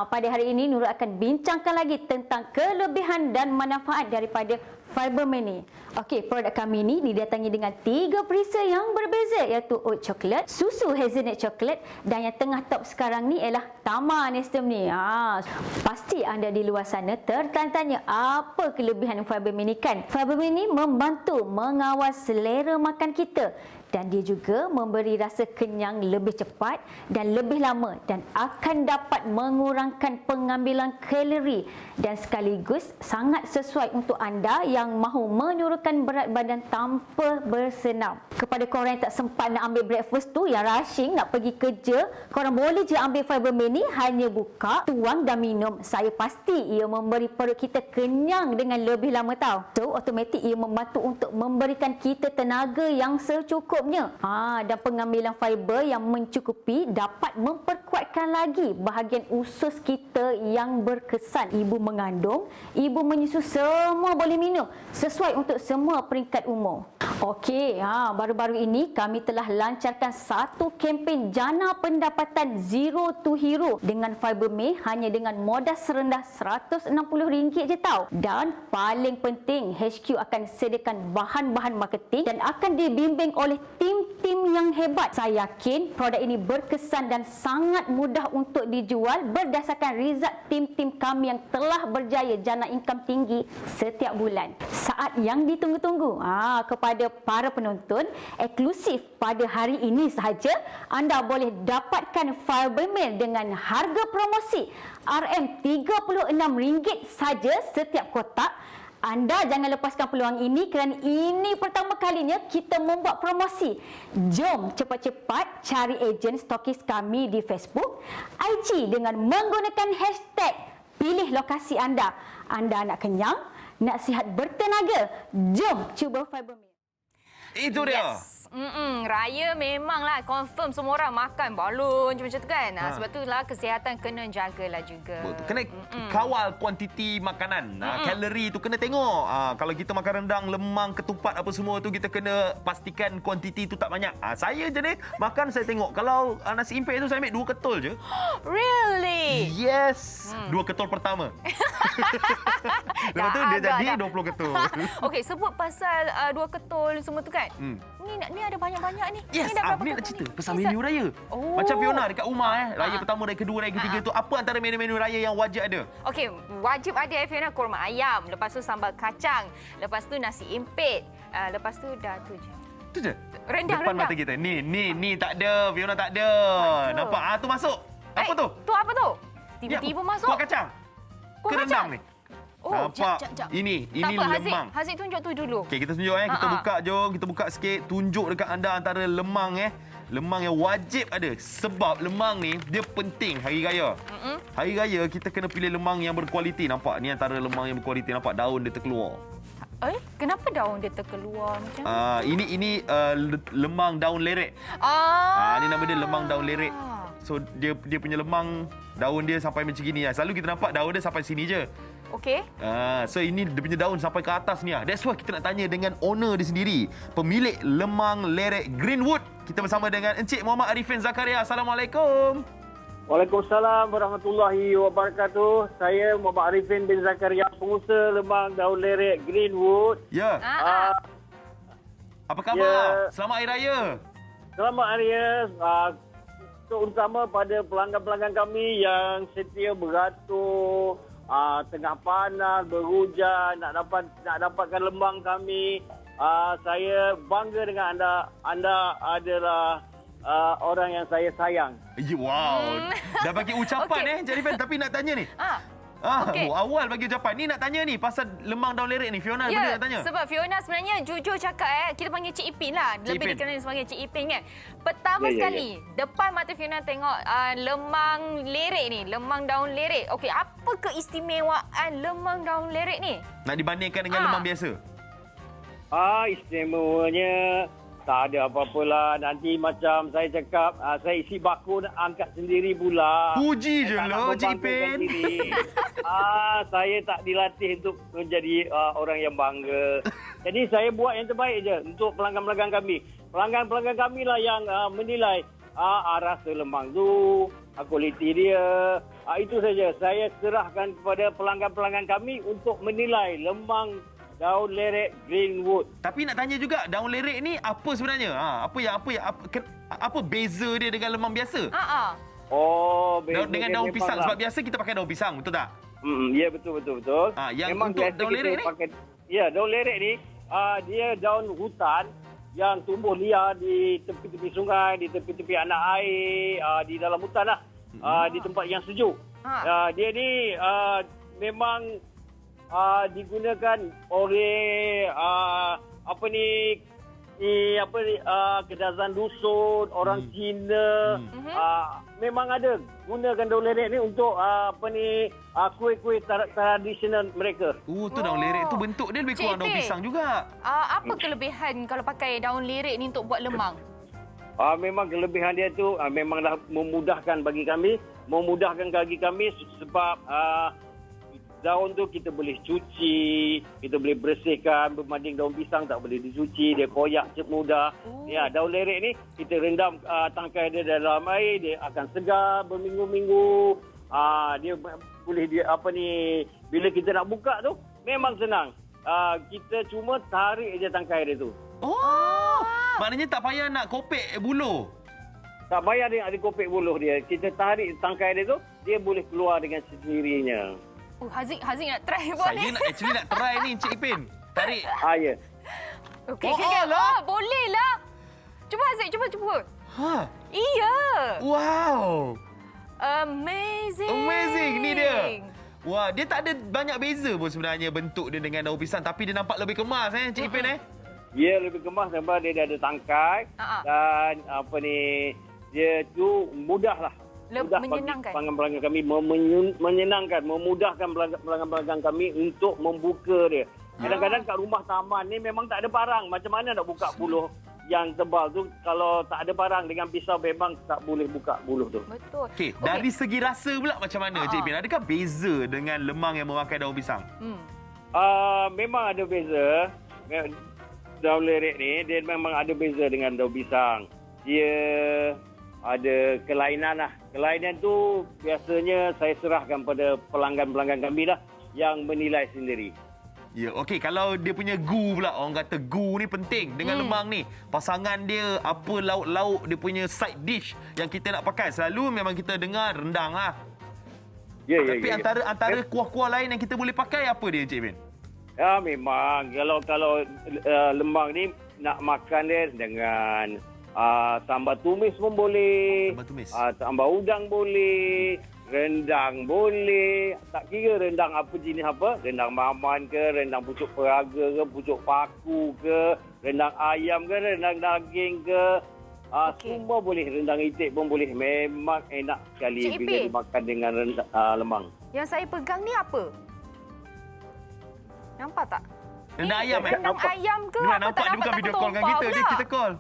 Pada hari ini, Nurul akan bincangkan lagi tentang kelebihan dan manfaat daripada Fiber Mini. Okey, produk kami ini didatangi dengan 3 perisa yang berbeza, iaitu oat coklat, susu hazelnut coklat dan yang tengah top sekarang ni ialah Tama Nestem ni. Pasti anda di luar sana tertanya-tanya apa kelebihan Fiber Mini kan? Fiber Mini membantu mengawal selera makan kita dan dia juga memberi rasa kenyang lebih cepat dan lebih lama dan akan dapat mengurangkan pengambilan kalori dan sekaligus sangat sesuai untuk anda yang mahu menurunkan berat badan tanpa bersenam. Kepada korang yang tak sempat nak ambil breakfast tu, yang rushing nak pergi kerja, korang boleh je ambil Fiber Mini, hanya buka, tuang dan minum. Saya pasti ia memberi perut kita kenyang dengan lebih lama tau. So, automatik ia membantu untuk memberikan kita tenaga yang secukupnya. Dan pengambilan fiber yang mencukupi dapat memperkuatkan lagi bahagian usus kita yang berkesan. Ibu mengandung, ibu menyusu, semua boleh minum sesuai untuk semua peringkat umur. Okey, baru-baru ini kami telah lancarkan satu kempen jana pendapatan Zero to Hero dengan Fiber Mini hanya dengan modal serendah RM160 je tau. Dan paling penting, HQ akan sediakan bahan-bahan marketing dan akan dibimbing oleh tim-tim yang hebat. Saya yakin produk ini berkesan dan sangat mudah untuk dijual berdasarkan result tim-tim kami yang telah berjaya jana income tinggi setiap bulan. Saat yang ditunggu-tunggu kepada para penonton, eksklusif pada hari ini sahaja anda boleh dapatkan Fiber Mini dengan harga promosi RM36 saja setiap kotak. Anda jangan lepaskan peluang ini kerana ini pertama kalinya kita membuat promosi. Jom cepat-cepat cari ejen stokis kami di Facebook, IG dengan menggunakan hashtag pilih lokasi anda. Anda nak kenyang, nak sihat bertenaga, jom cuba Fiber Mini. Itu dia. Yes. Raya memanglah confirm semua orang makan balon macam tu kan. Sebab itulah kesihatan kena jagalah juga. Betul. Kena kawal kuantiti makanan. Kalori tu kena tengok. Kalau kita makan rendang, lemang, ketupat apa semua tu kita kena pastikan kuantiti tu tak banyak. Saya jenis makan saya tengok. Kalau nasi impek tu saya ambil 2 ketul je. Really? Yes. 2 ketul pertama. Lepas tu dia jadi 20 ketul. Okey, sebut pasal 2 ketul semua tu kan. Ni ada banyak-banyak ni. Yes, Ni dah berapa ni nak ketul cerita ni? pasal menu raya. Macam Fiona dekat rumah raya pertama, raya kedua, raya ketiga tu apa antara menu-menu raya yang wajib ada? Okey, wajib ada Fiona, kurma ayam, lepas tu sambal kacang, lepas tu nasi impit, lepas tu dah tu je. Tu je. Rendang, Depan rendang. mata kita. Ni tak ada. Fiona tak ada. Nampak? Tu masuk. Apa tu? Tu apa tu? Tiba-tiba masuk. Kuah kacang. Kuah Ke rendang kacang? ni? Oh, Nampak? jap. Ini Tak apa, lemang. Haziq tunjuk tu dulu. Okey, kita tunjuk kita buka jom, kita buka sikit, tunjuk dekat anda antara lemang Lemang yang wajib ada sebab lemang ni dia penting hari raya. Hari raya kita kena pilih lemang yang berkualiti. Nampak? Ni antara lemang yang berkualiti, nampak daun dia terkeluar. Kenapa daun dia terkeluar macam ni? Ini lemang daun lerek. Ni nama dia lemang daun lerek. So dia punya lemang daun dia sampai macam gini. Selalu kita nampak daun dia sampai sini je. Okey. So ini dia punya daun sampai ke atas ni. That's why kita nak tanya dengan owner dia sendiri, pemilik lemang lerek Greenwood. Kita bersama dengan Encik Muhammad Arifin Zakaria. Assalamualaikum. Waalaikumsalam warahmatullahi wabarakatuh. Saya Muhammad Arifin bin Zakaria, pengusaha lemang daun lerek Greenwood. Ya. Apa khabar? Ya. Selamat Hari Raya. Selamat Hari Raya. Terutama pada pelanggan-pelanggan kami yang setia beratur, tengah panas, berhujan, nak dapatkan lemang kami. Saya bangga dengan anda. Anda adalah orang yang saya sayang. Wow. Dah bagi ucapan Encik Arifin, tapi nak tanya ni. Okey. Awal bagi ucapan. Ni nak tanya ni pasal lemang daun lerek ni. Fiona benda nak tanya. Sebab Fiona sebenarnya jujur cakap kita panggil Cik Ipin lah. Cik Lebih Ipin. dikenali sebagai Cik Ipin kan. Pertama sekali, depan mata Fiona tengok lemang lerek ni, lemang daun lerek. Okey, apa keistimewaan lemang daun lerek ni? Nak dibandingkan dengan lemang biasa. Istimewanya Tak ada apa-apalah. Nanti macam saya cakap, saya isi bakul angkat sendiri pula. Puji je Saya tak nak lo, Cik membanggakan Ipin. diri. Saya tak dilatih untuk menjadi orang yang bangga. Jadi saya buat yang terbaik je untuk pelanggan-pelanggan kami. Pelanggan-pelanggan kami lah yang menilai rasa lemang tu, kualiti dia. Itu saja. Saya serahkan kepada pelanggan-pelanggan kami untuk menilai lemang daun lerek Greenwood. Tapi nak tanya juga, daun lerek ni apa sebenarnya? Apa beza dia dengan lemang biasa? Beza Dengan dia daun memang pisang. lah. Sebab biasa kita pakai daun pisang, betul tak? Ya, betul. Yang Memang untuk biasa daun kita lerek ni? Ya, daun lerek ni dia daun hutan yang tumbuh liar di tepi-tepi sungai, di tepi-tepi anak air, di dalam hutan lah. Di tempat yang sejuk. Dia ni memang digunakan oleh kedazan dusun, orang Cina. Memang ada gunakan daun lerek ni untuk kuih-kuih tradisional mereka. Tu daun lerek tu bentuk dia lebih kurang daun pisang juga. Apa kelebihan kalau pakai daun lerek ni untuk buat lemang? Memang kelebihan dia tu memanglah memudahkan bagi kami, sebab daun tu kita boleh cuci, kita boleh bersihkan berbanding daun pisang tak boleh dicuci, dia koyak cep mudah. Ya, daun lerek ni kita rendam tangkai dia dalam air, dia akan segar berminggu-minggu. Dia boleh bila kita nak buka tu memang senang. Kita cuma tarik je tangkai dia tu. Maknanya tak payah nak kopek buluh. Tak payah dia ada kopek buluh dia. Kita tarik tangkai dia tu, dia boleh keluar dengan sendirinya. Haziq nak try buat ni. Saya nak try ni, Cik Ipin. Tarik. Ya. Okey. Boleh lah. Cuba Haziq, cuba. Iya. Wow. Amazing. Ni dia. Wah, dia tak ada banyak beza pun sebenarnya bentuk dia dengan daun pisang, tapi dia nampak lebih kemas Cik Ipin Ya, lebih kemas sebab dia ada tangkai dan dia tu mudah lah. Mudah menyenangkan. Bagi pelanggan kami menyenangkan, memudahkan pelanggan kami untuk membuka dia. Kadang-kadang kat rumah taman ni memang tak ada barang. Macam mana nak buka buluh yang tebal tu kalau tak ada barang? Dengan pisau memang tak boleh buka buluh tu. Betul. Okey, dari segi rasa pula macam mana Cik Ipin? Adakah beza dengan lemang yang memakai daun pisang? Memang ada beza. Daun lerek ni dia memang ada beza dengan daun pisang. Dia ada kelainan lah. Kelainan tu biasanya saya serahkan pada pelanggan-pelanggan kami lah yang menilai sendiri. Ya, okey. Kalau dia punya gu pula, orang kata gu ni penting dengan lemang ni. Pasangan dia, apa lauk-lauk, dia punya side dish yang kita nak pakai. Selalu memang kita dengar rendang lah. Tapi antara kuah-kuah lain yang kita boleh pakai, apa dia Encik Bin? Ya, memang. Kalau lemang ni nak makan dia dengan sambal tumis pun boleh. Sambal tumis. Sambal udang boleh. Rendang boleh. Tak kira rendang apa jenis apa. Rendang maman ke, rendang pucuk peraga ke, pucuk paku ke, rendang ayam ke, rendang daging ke. Semua boleh. Rendang itik pun boleh. Memang enak sekali bila dimakan dengan lemang. Yang saya pegang ni apa? Nampak tak? Rendang ayam Rendang ayam ke? Dia Apa nampak tak dia bukan nampak video call dengan kita. Kita call.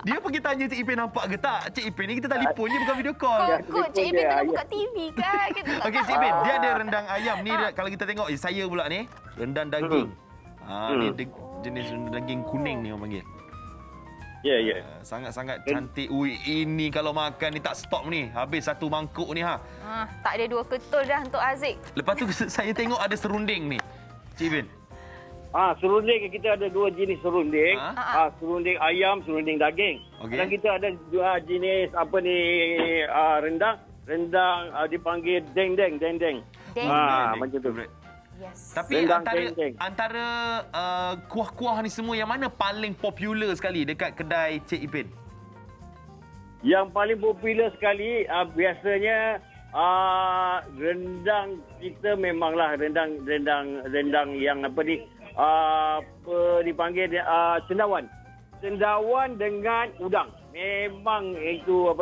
Dia pergi tanya Cik Ipin nampak ke tak? Cik Ipin ni kita telefon je bukan video call. Kot Cik Ipin tengah buka TV kan? Okey Cik Ipin, dia ada rendang ayam ni kalau kita tengok saya pula ni rendang daging. Ni jenis rendang daging kuning ni orang panggil. Ya. Sangat-sangat cantik. Ui, ini kalau makan ni tak stop ni. Habis satu mangkuk ni tak ada dua ketul dah untuk Haziq. Lepas tu saya tengok ada serunding ni. Cik Ipin. Serunding kita ada dua jenis serunding. Serunding ayam, serunding daging. Okay. Dan kita ada dua jenis rendang. Rendang dipanggil dendeng. Macam tu. Yes. Tapi rendang antara kuah-kuah ni semua yang mana paling popular sekali dekat kedai Cik Ipin? Yang paling popular sekali biasanya rendang kita memanglah rendang yang dipanggil cendawan dengan udang. Memang itu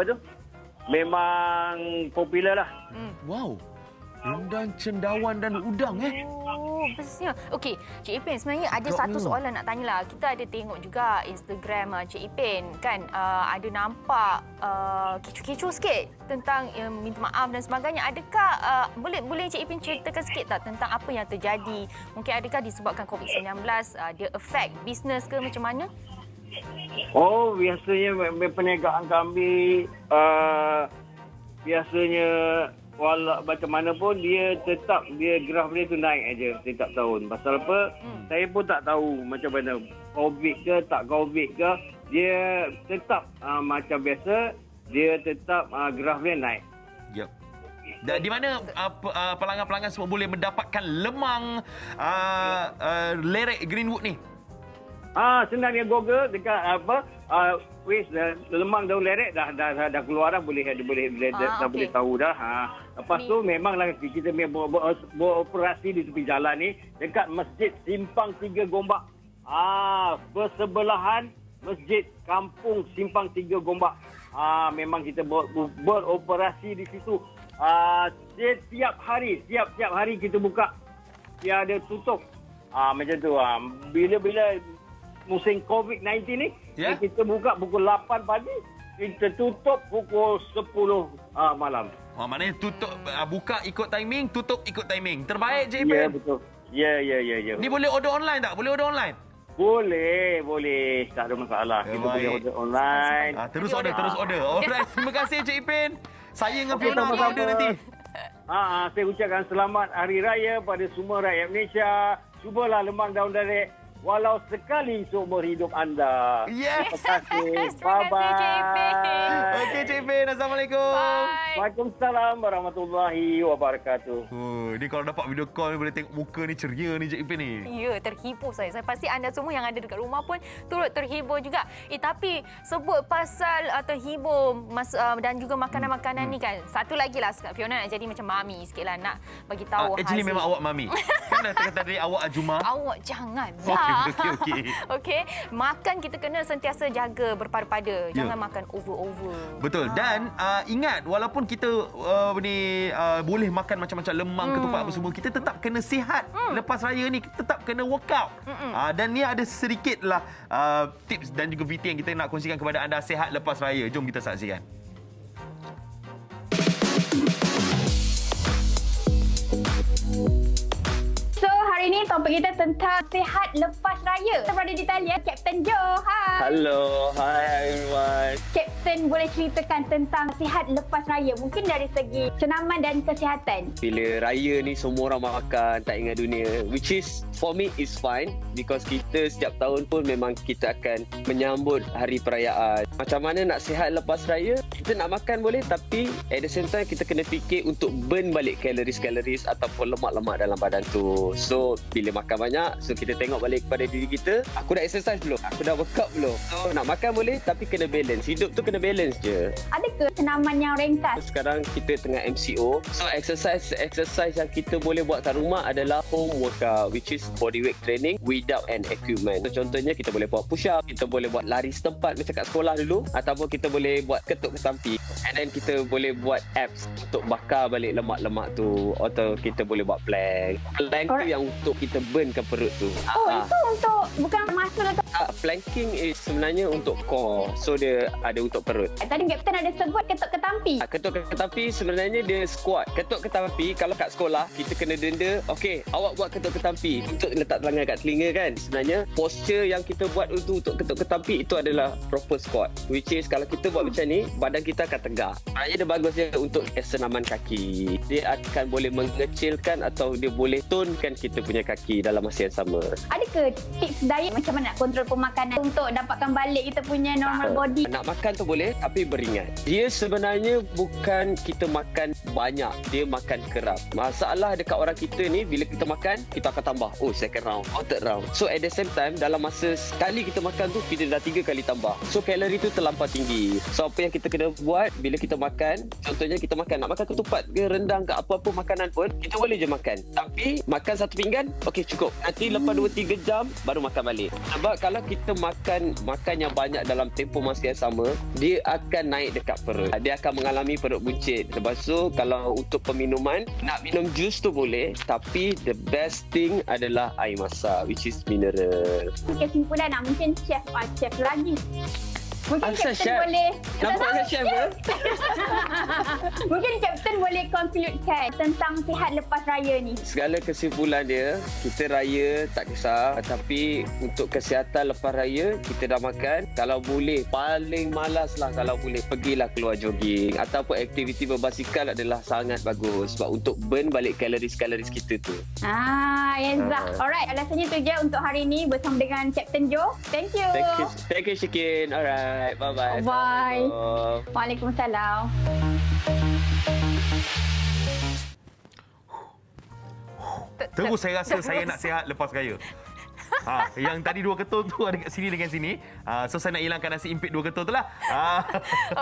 memang popular lah. Wow. Rendang, cendawan dan udang Oh, bestnya. Okey, Cik Ipin, sebenarnya ada satu soalan nak tanyalah. Kita ada tengok juga Instagram Cik Ipin kan, ada nampak kecoh-kecoh sikit tentang minta maaf dan sebagainya. Adakah boleh Cik Ipin ceritakan sikit tak tentang apa yang terjadi? Mungkin adakah disebabkan COVID-19 dia affect bisnes ke macam mana? Oh, biasanya perniagaan kami biasanya walau macam mana pun dia graf dia tu naik aja setiap tahun. Pasal apa? Saya pun tak tahu macam mana. Covid ke tak Covid ke, dia tetap macam biasa, dia tetap graf dia naik. Yep. Dan di mana pelanggan-pelanggan semua boleh mendapatkan lemang lerek Greenwood ni? Senang dia Google dekat lemang daun lerek dah keluar dah, boleh boleh tahu dah. Lepas tu memanglah kita beroperasi di tepi jalan ni dekat Masjid Simpang 3 Gombak. Bersebelahan Masjid Kampung Simpang 3 Gombak. Memang kita beroperasi di situ. Setiap hari kita buka. Tiada tutup. Macam tu. Bila musim COVID-19 ni, kita buka pukul 8 pagi, kita tutup pukul 10 malam. Maknanya tutup, buka ikut timing, tutup ikut timing. Terbaik je, Ipin. Ya, betul. Ya. Ni boleh order online tak? Boleh order online? Boleh. Tak ada masalah. Kita boleh order online. Terus order. Alright, terima kasih Cik Ipin. Saya dengan Fiona akan order nanti. Saya ucapkan selamat Hari Raya pada semua rakyat Malaysia. Cubalah lemang daun lerek walau sekali seumur hidup anda. Yes. Terima kasih. Terima kasih, Cik Ipin. Okey, Cik Ipin. Assalamualaikum. Bye. Waalaikumsalam warahmatullahi wabarakatuh. Ni kalau dapat video call ni boleh tengok muka ni ceria ni Cik Ipin ni. Ya, terhibur saya. Saya pasti anda semua yang ada dekat rumah pun turut terhibur juga. Tapi sebut pasal terhibur dan juga makanan-makanan ni kan. Satu lagi lah, Fiona nak jadi macam mami sikit lah. Nak bagi tahu actually memang awak mami. Kan dah kata tadi awak Ajuma. Awak jangan. Okey. Okey. Makan kita kena sentiasa jaga berpada-pada. Jangan makan over-over. Betul. Dan ingat, walaupun kita boleh makan macam-macam lemang, ketupat apa semua, kita tetap kena sihat. Lepas raya ni kita tetap kena workout. Dan ni ada sedikitlah tips dan juga VT yang kita nak kongsikan kepada anda sihat lepas raya. Jom kita saksikan. Hari ini topik kita tentang sihat lepas raya. Kita berada di talian Kapten Joe. Hai. Hello, hi everyone. Kapten boleh ceritakan tentang sihat lepas raya, mungkin dari segi cenaman dan kesihatan. Bila raya ni semua orang makan, tak ingat dunia, which is for me is fine because kita setiap tahun pun memang kita akan menyambut hari perayaan. Macam mana nak sihat lepas raya? Kita nak makan boleh, tapi at the same time kita kena fikir untuk burn balik kaloris ataupun lemak-lemak dalam badan tu. So bila makan banyak, so kita tengok balik kepada diri kita, aku dah exercise belum? Aku dah workout belum? So nak makan boleh, tapi kena balance. Hidup tu kena balance je. Adakah cenaman yang ringkas? Sekarang kita tengah MCO. So exercise yang kita boleh buat kat rumah adalah home workout, which is body weight training without an equipment. So contohnya kita boleh buat push up, kita boleh buat lari setempat macam kat sekolah dulu, ataupun kita boleh buat ketuk ketampi. And then kita boleh buat abs untuk bakar balik lemak-lemak tu, atau kita boleh buat plank. Plank tu yang untuk kita burnkan perut tu. Itu untuk bukan muscle atau planking is sebenarnya untuk core. So dia ada untuk perut. tadi Kapten ada sebut ketuk ketampi. Ketuk ketampi sebenarnya dia squat. Ketuk ketampi kalau kat sekolah kita kena denda, okey, awak buat ketuk ketampi untuk letak tangan kat telinga kan. Sebenarnya posture yang kita buat untuk ketuk ketampi itu adalah proper squat. Which is kalau kita buat macam ni, badan kita akan tegak. Sebenarnya dia bagus dia untuk senaman kaki. Dia akan boleh mengecilkan atau dia boleh tonkan kita punya kaki dalam masa yang sama. Adakah tips diet macam mana nak kontrol pemakanan untuk dapatkan balik kita punya normal body? Nak makan tu boleh, tapi beringat. Dia sebenarnya bukan kita makan banyak, dia makan kerap. Masalah dekat orang kita ni, bila kita makan, kita akan tambah. Oh, second round, third round. So at the same time, dalam masa sekali kita makan tu, kita dah 3 kali tambah. So kalori tu terlampau tinggi. So apa yang kita kena buat, bila kita makan, contohnya kita makan, nak makan ketupat ke rendang ke apa-apa makanan pun, kita boleh je makan. Tapi makan satu pinggan, okey cukup. Nanti lepas 2-3 jam baru makan balik. Sebab kalau kita makan yang banyak dalam tempoh masa yang sama, dia akan naik dekat perut. Dia akan mengalami perut buncit. Lepas tu kalau untuk peminuman, nak minum jus tu boleh, tapi the best thing adalah air masak, which is mineral. Kesimpulan mungkin chef lagi. Mungkin Asal Kapten chef? boleh... Nampaknya chef ke? Mungkin Kapten boleh concludekan tentang sihat lepas raya ni. Segala kesimpulan dia, kita raya tak kisah. Tapi untuk kesihatan lepas raya, kita dah makan. Kalau boleh, paling malas lah kalau boleh, pergilah keluar jogging. Ataupun aktiviti berbasikal adalah sangat bagus. Sebab untuk burn balik kaloris-kaloris kita tu. Yenzah. Alright, alasannya tu je untuk hari ni bersama dengan Kapten Joe. Thank you. Thank you, Syikin. Alright. Bye-bye. Bye. Assalamualaikum. Waalaikumsalam. Terus saya rasa saya nak sihat lepas raya. Yang tadi 2 ketul tu ada kat sini dengan sini. So saya nak hilangkan nasi impit 2 ketul tu lah.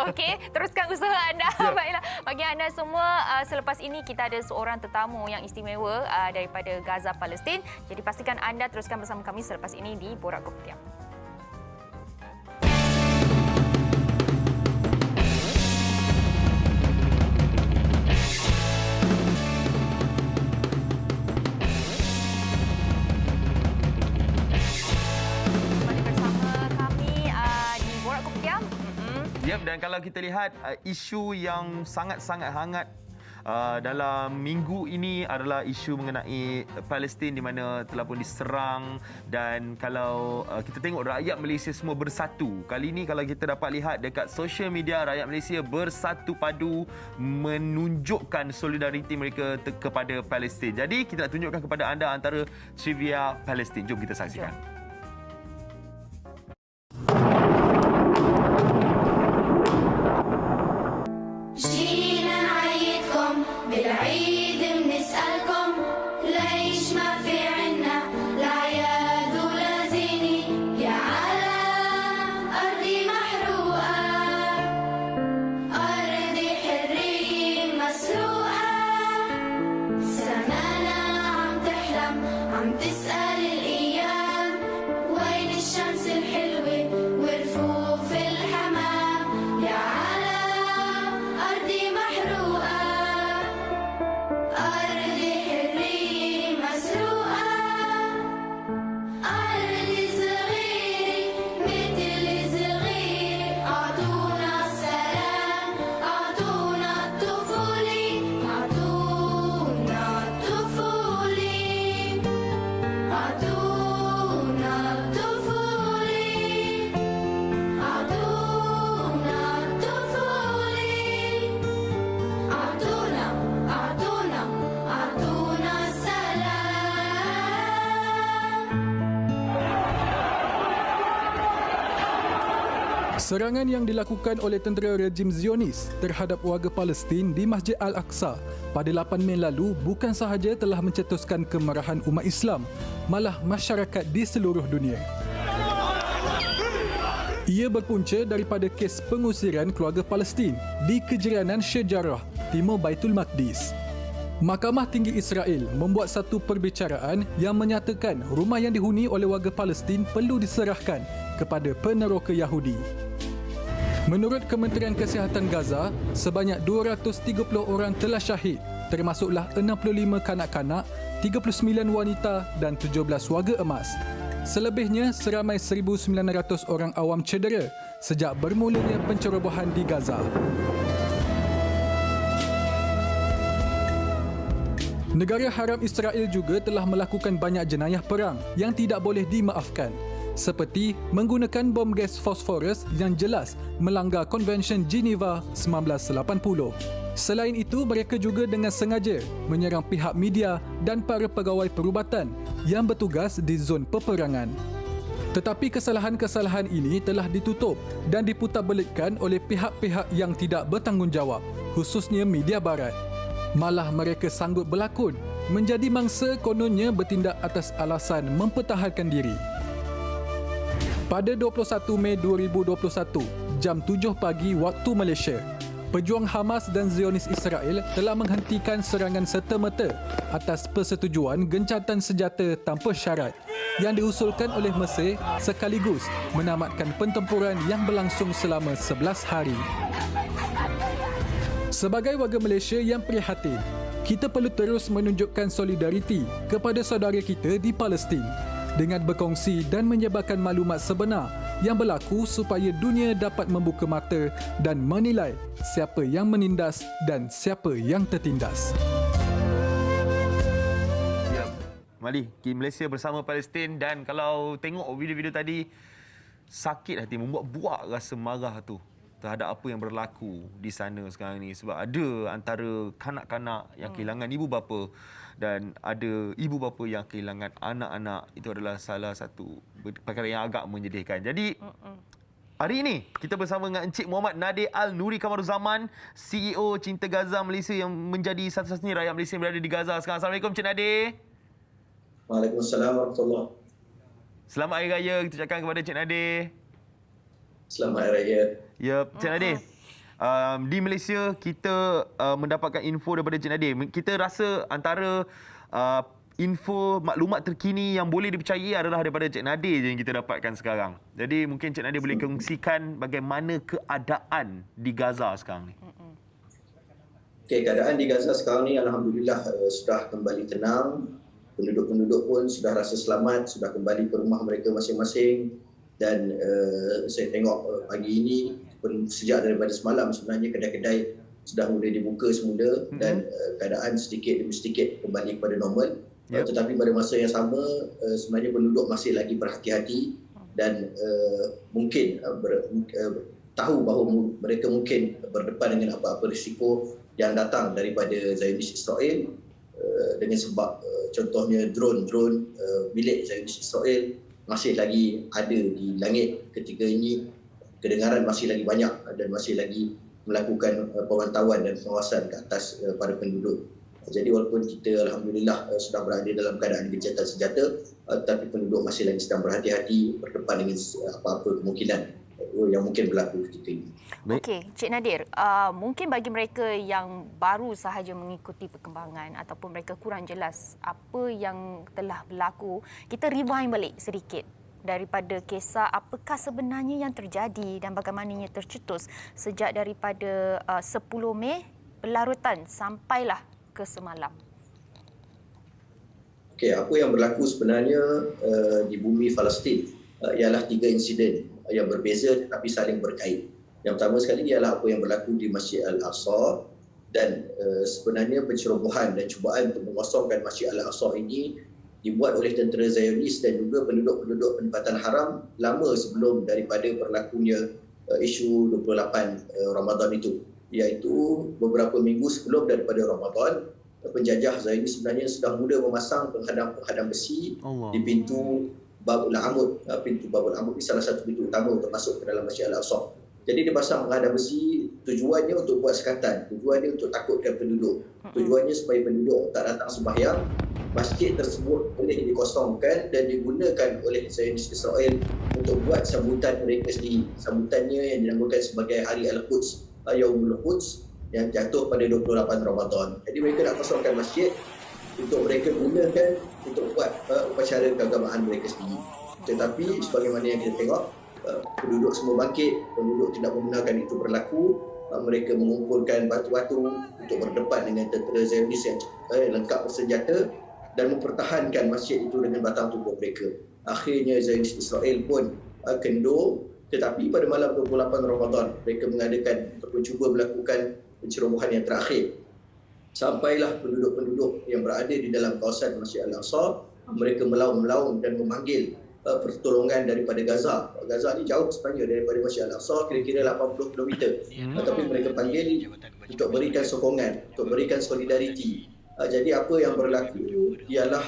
Okey, teruskan usaha anda. Baiklah, bagi anda semua, selepas ini kita ada seorang tetamu yang istimewa daripada Gaza, Palestin. Jadi pastikan anda teruskan bersama kami selepas ini di Borak Kopitiam. Yep, dan kalau kita lihat isu yang sangat-sangat hangat dalam minggu ini adalah isu mengenai Palestin di mana telah pun diserang, dan kalau kita tengok rakyat Malaysia semua bersatu. Kali ini kalau kita dapat lihat dekat social media, rakyat Malaysia bersatu padu menunjukkan solidariti mereka kepada Palestin. Jadi kita nak tunjukkan kepada anda antara trivia Palestin. Jom kita saksikan. بالعيد بنسألكم ليش ما في عنا لا عياد ولا زينة يا عالم أرضي محروقة أرضي حرية مسروقة سمانا عم تحلم عم تسأل الأيام وين الشمس الحلوة ورفوف الحمام يا عالم أرضي محروقة أرضي حرية مسروقة أرضي صغيرة مثل صغيرة أعطونا السلام أعطونا الطفولة أعطونا الطفولة أعطونا الطفولة أعطونا الطفولة أعطونا السلام. Serangan yang dilakukan oleh tentera rejim Zionis terhadap warga Palestin di Masjid Al-Aqsa pada 8 Mei lalu bukan sahaja telah mencetuskan kemarahan umat Islam, malah masyarakat di seluruh dunia. Ia berpunca daripada kes pengusiran keluarga Palestin di Kejiranan Syejarah, Timur Baitul Maqdis. Mahkamah Tinggi Israel membuat satu perbicaraan yang menyatakan rumah yang dihuni oleh warga Palestin perlu diserahkan kepada peneroka Yahudi. Menurut Kementerian Kesihatan Gaza, sebanyak 230 orang telah syahid, termasuklah 65 kanak-kanak, 39 wanita dan 17 warga emas. Selebihnya, seramai 1,900 orang awam cedera sejak bermulanya pencerobohan di Gaza. Negara Haram Israel juga telah melakukan banyak jenayah perang yang tidak boleh dimaafkan, seperti menggunakan bom gas fosforus yang jelas melanggar Konvensyen Geneva 1980. Selain itu, mereka juga dengan sengaja menyerang pihak media dan para pegawai perubatan yang bertugas di zon peperangan. Tetapi kesalahan-kesalahan ini telah ditutup dan diputarbelikkan oleh pihak-pihak yang tidak bertanggungjawab, khususnya media barat. Malah mereka sanggup berlakon menjadi mangsa kononnya bertindak atas alasan mempertahankan diri. Pada 21 Mei 2021, jam 7 pagi waktu Malaysia, pejuang Hamas dan Zionis Israel telah menghentikan serangan serta-merta atas persetujuan gencatan senjata tanpa syarat yang diusulkan oleh Mesir sekaligus menamatkan pertempuran yang berlangsung selama 11 hari. Sebagai warga Malaysia yang prihatin, kita perlu terus menunjukkan solidariti kepada saudara kita di Palestin dengan berkongsi dan menyebarkan maklumat sebenar yang berlaku supaya dunia dapat membuka mata dan menilai siapa yang menindas dan siapa yang tertindas. Ya, Mali, Malaysia bersama Palestin, dan kalau tengok video-video tadi, sakit hati, membuat buak rasa marah tu terhadap apa yang berlaku di sana sekarang ni. Sebab ada antara kanak-kanak yang kehilangan ibu bapa dan ada ibu bapa yang kehilangan anak-anak. Itu adalah salah satu perkara yang agak menyedihkan. Jadi hari ini kita bersama dengan Encik Muhammad Nadir Al-Nuri Kamaruzaman, CEO Cinta Gaza Malaysia yang menjadi satu-satunya rakyat Malaysia yang berada di Gaza sekarang. Assalamualaikum Encik Nadir. Waalaikumsalam warahmatullahi. Selamat Hari Raya kita ucapkan kepada Encik Nadir. Selamat Hari Raya. Ya, Encik Nadir. Di Malaysia kita mendapatkan info daripada Encik Nadir. Kita rasa antara info maklumat terkini yang boleh dipercayai adalah daripada Encik Nadir je yang kita dapatkan sekarang. Jadi mungkin Encik Nadir boleh kongsikan bagaimana keadaan di Gaza sekarang ni. Okey, keadaan di Gaza sekarang ni alhamdulillah sudah kembali tenang. Penduduk-penduduk pun sudah rasa selamat, sudah kembali ke rumah mereka masing-masing. Dan saya tengok pagi ini sejak daripada semalam sebenarnya kedai-kedai sudah mula dibuka semula dan keadaan sedikit demi sedikit kembali kepada normal. Tetapi pada masa yang sama sebenarnya penduduk masih lagi berhati-hati dan mungkin tahu bahawa mereka mungkin berdepan dengan apa-apa risiko yang datang daripada Zionis Israel dengan sebab contohnya drone milik Zionis Israel masih lagi ada di langit ketika ini, kedengaran masih lagi banyak dan masih lagi melakukan pemantauan dan pengawasan ke atas para penduduk. Jadi walaupun kita alhamdulillah sudah berada dalam keadaan gencatan senjata, tapi penduduk masih lagi sedang berhati-hati berdepan dengan apa-apa kemungkinan yang mungkin berlaku ketika ini. Okey, Cik Nadir, mungkin bagi mereka yang baru sahaja mengikuti perkembangan ataupun mereka kurang jelas apa yang telah berlaku, kita rewind balik sedikit daripada kisah apakah sebenarnya yang terjadi dan bagaimananya tercetus sejak daripada 10 Mei berlarutan sampailah ke semalam. Okey, apa yang berlaku sebenarnya di bumi Palestin ialah 3 insiden yang berbeza tetapi saling berkait. Yang pertama sekali ialah apa yang berlaku di Masjid Al-Aqsa dan sebenarnya pencerobohan dan cubaan untuk mengosongkan Masjid Al-Aqsa ini dibuat oleh tentera Zionis dan juga penduduk-penduduk penempatan haram lama sebelum daripada berlakunya isu 28 Ramadan itu, iaitu beberapa minggu sebelum daripada Ramadan. Penjajah Zionis sebenarnya sudah mula memasang penghadang besi di pintu Babul Amud. Pintu Babul Amud ini salah satu pintu utama untuk masuk ke dalam Masjid Al-Aqsa. Jadi dia pasang penghadang besi, tujuannya untuk buat sekatan, tujuannya untuk takutkan penduduk, tujuannya supaya penduduk tak datang sembahyang. Masjid tersebut boleh dikosongkan dan digunakan oleh Zionis Israel untuk buat sambutan mereka sendiri. Sambutannya yang dinamakan sebagai Hari Al-Quds, Yaumul Quds, yang jatuh pada 28 Ramadan. Jadi mereka nak kosongkan masjid untuk mereka gunakan untuk buat upacara keagamaan mereka sendiri. Tetapi sebagaimana yang kita tengok, penduduk semua bangkit, penduduk tidak membenarkan itu berlaku. Mereka mengumpulkan batu-batu untuk berdepan dengan tentera Zionis yang lengkap bersenjata dan mempertahankan masjid itu dengan batang tubuh mereka. Akhirnya Zionis Israel pun kendur, tetapi pada malam 28 Ramadan mereka mengadakan ataupun cuba melakukan pencerobohan yang terakhir. Sampailah penduduk-penduduk yang berada di dalam kawasan Masjid Al-Aqsa, mereka melaung-melaung dan memanggil pertolongan daripada Gaza. Gaza ni jauh sebenarnya daripada Masjid Al-Aqsa, kira-kira 80 km. Tapi mereka panggil untuk berikan sokongan, untuk berikan solidariti. Jadi apa yang berlaku ialah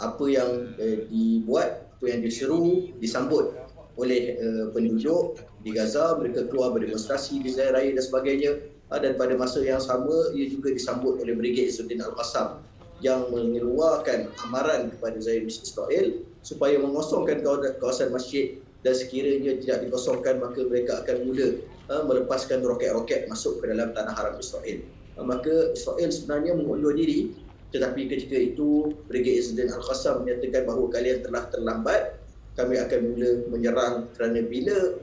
apa yang dibuat, apa yang diseru, disambut oleh penduduk di Gaza. Mereka keluar berdemonstrasi di Zahir Raya dan sebagainya. Dan pada masa yang sama, ia juga disambut oleh Brigade Izzuddin Al-Qassam yang mengeluarkan amaran kepada Zionis Israel supaya mengosongkan kawasan masjid dan sekiranya tidak dikosongkan maka mereka akan mula melepaskan roket-roket masuk ke dalam tanah haram Israel. Maka Israel sebenarnya mengundur diri, tetapi ketika itu Brigade Izzuddin Al-Qassam menyatakan bahawa kalian telah terlambat, kami akan mula menyerang kerana bila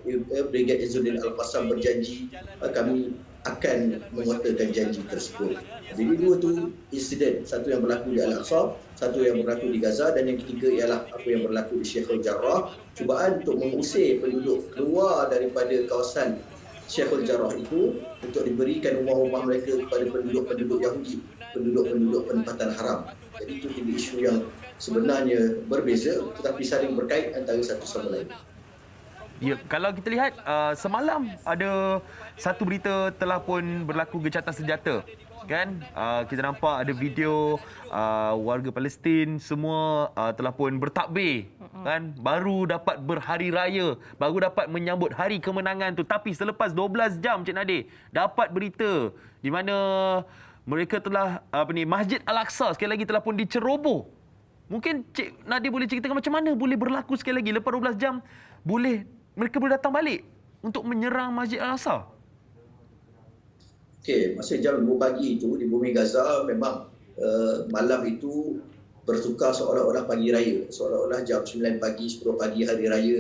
Brigade Izzuddin Al-Qassam berjanji kami akan menguatkan janji tersebut. Jadi dua tu insiden, satu yang berlaku di Al-Aqsa, satu yang berlaku di Gaza dan yang ketiga ialah apa yang berlaku di Sheikhul Jarrah, cubaan untuk mengusir penduduk keluar daripada kawasan Sheikhul Jarrah itu untuk diberikan rumah-rumah mereka kepada penduduk-penduduk Yahudi, penduduk-penduduk penempatan haram. Jadi itu tiga isu yang sebenarnya berbeza tetapi saling berkait antara satu sama lain. Ya, kalau kita lihat semalam ada satu berita telah pun berlaku gencatan senjata. Kan? Kita nampak ada video warga Palestin semua telah pun bertakbir. Kan? Baru dapat berhari raya, baru dapat menyambut hari kemenangan tu. Tapi selepas 12 jam Cik Nadir dapat berita di mana mereka telah Masjid Al-Aqsa sekali lagi telah pun diceroboh. Mungkin Cik Nadir boleh ceritakan macam mana boleh berlaku sekali lagi lepas 12 jam mereka boleh datang balik untuk menyerang Masjid Al-Aqsa. Okey, masa jam 2 pagi itu di bumi Gaza memang malam itu bertukar seolah-olah pagi raya, seolah-olah jam 9 pagi, 10 pagi hari raya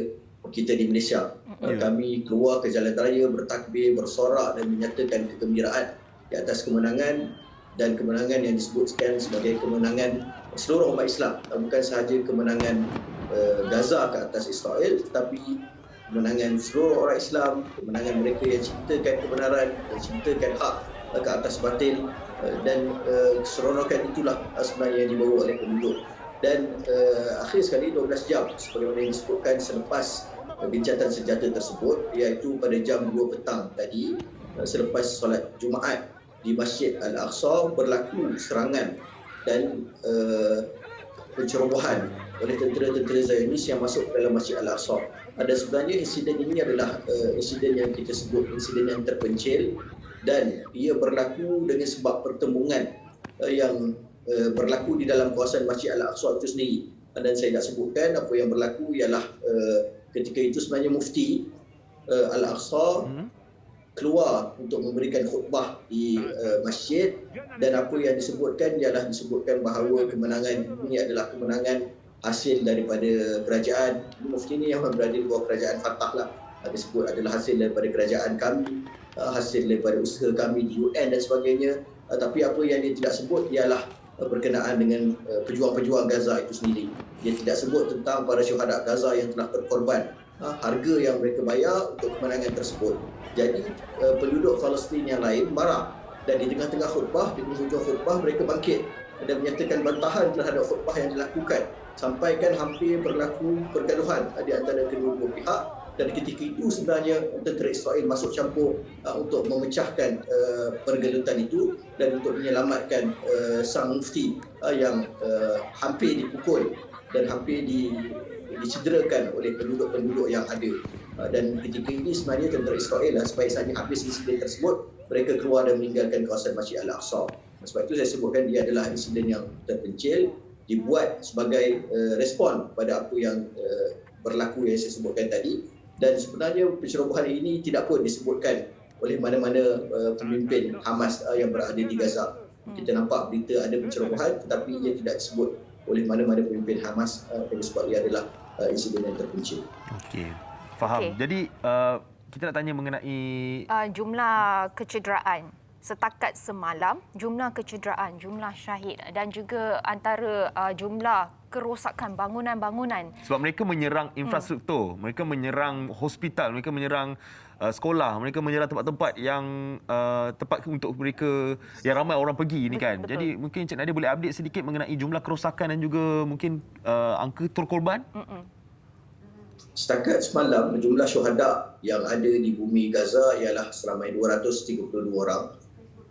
kita di Malaysia. Kami keluar ke jalan raya bertakbir, bersorak dan menyatakan kegembiraan di atas kemenangan dan kemenangan yang disebutkan sebagai kemenangan seluruh umat Islam, bukan sahaja kemenangan Gaza ke atas Israel tetapi kemenangan seluruh orang Islam, kemenangan mereka yang cintakan kebenaran, yang cintakan hak ke atas batil dan keseronokan itulah sebenarnya yang dibawa oleh penduduk. Dan akhir sekali 12 jam sebagaimana yang disebutkan selepas gencatan senjata tersebut, iaitu pada jam 2 petang tadi selepas solat Jumaat di Masjid Al-Aqsa berlaku serangan dan pencerobohan oleh tentera-tentera Zionis yang masuk ke dalam Masjid Al-Aqsa. Dan sebenarnya insiden ini adalah insiden yang kita sebut insiden yang terpencil dan ia berlaku dengan sebab pertembungan yang berlaku di dalam kawasan Masjid Al-Aqsa itu sendiri. Dan saya nak sebutkan apa yang berlaku ialah ketika itu sebenarnya Mufti Al-Aqsa keluar untuk memberikan khutbah di masjid dan apa yang disebutkan ialah disebutkan bahawa kemenangan ini adalah kemenangan hasil daripada kerajaan. Mufti ini yang berada di bawah kerajaan Fatah lah. Disebut adalah hasil daripada kerajaan kami, hasil daripada usaha kami di UN dan sebagainya. Tapi apa yang dia tidak sebut ialah berkenaan dengan pejuang-pejuang Gaza itu sendiri. Dia tidak sebut tentang para syuhada Gaza yang telah berkorban, harga yang mereka bayar untuk kemenangan tersebut. Jadi penduduk Palestin yang lain marah dan di tengah-tengah khutbah, di hujung khutbah mereka bangkit dan menyatakan bantahan terhadap khutbah yang dilakukan. Sampaikan hampir berlaku pergaduhan di antara kedua-dua pihak dan ketika itu sebenarnya tentera Israel masuk campur untuk memecahkan pergelutan itu dan untuk menyelamatkan sang mufti yang hampir dipukul dan hampir dicederakan oleh penduduk-penduduk yang ada. Dan ketika ini sebenarnya tentera Israel sebaik sahaja habis insiden tersebut, mereka keluar dan meninggalkan kawasan Masjid Al-Aqsa. Sebab itu saya sebutkan dia adalah insiden yang terpencil, dibuat sebagai respon pada apa yang berlaku yang saya sebutkan tadi. Dan sebenarnya pencerobohan ini tidak pun disebutkan oleh mana-mana pemimpin Hamas yang berada di Gaza. Kita nampak berita ada pencerobohan tetapi ia tidak disebut oleh mana-mana pemimpin Hamas sebab ia adalah insiden yang terpencil. Okey, faham. Jadi kita nak tanya mengenai jumlah kecederaan setakat semalam, jumlah kecederaan, jumlah syahid dan juga antara jumlah kerosakan bangunan-bangunan. Sebab mereka menyerang infrastruktur, mereka menyerang hospital, mereka menyerang sekolah, mereka menyerang tempat-tempat yang tempat untuk mereka yang ramai orang pergi ni kan. Betul. Jadi mungkin Cik Nadia boleh update sedikit mengenai jumlah kerosakan dan juga mungkin angka korban? Setakat semalam jumlah syuhada yang ada di bumi Gaza ialah seramai 232 orang.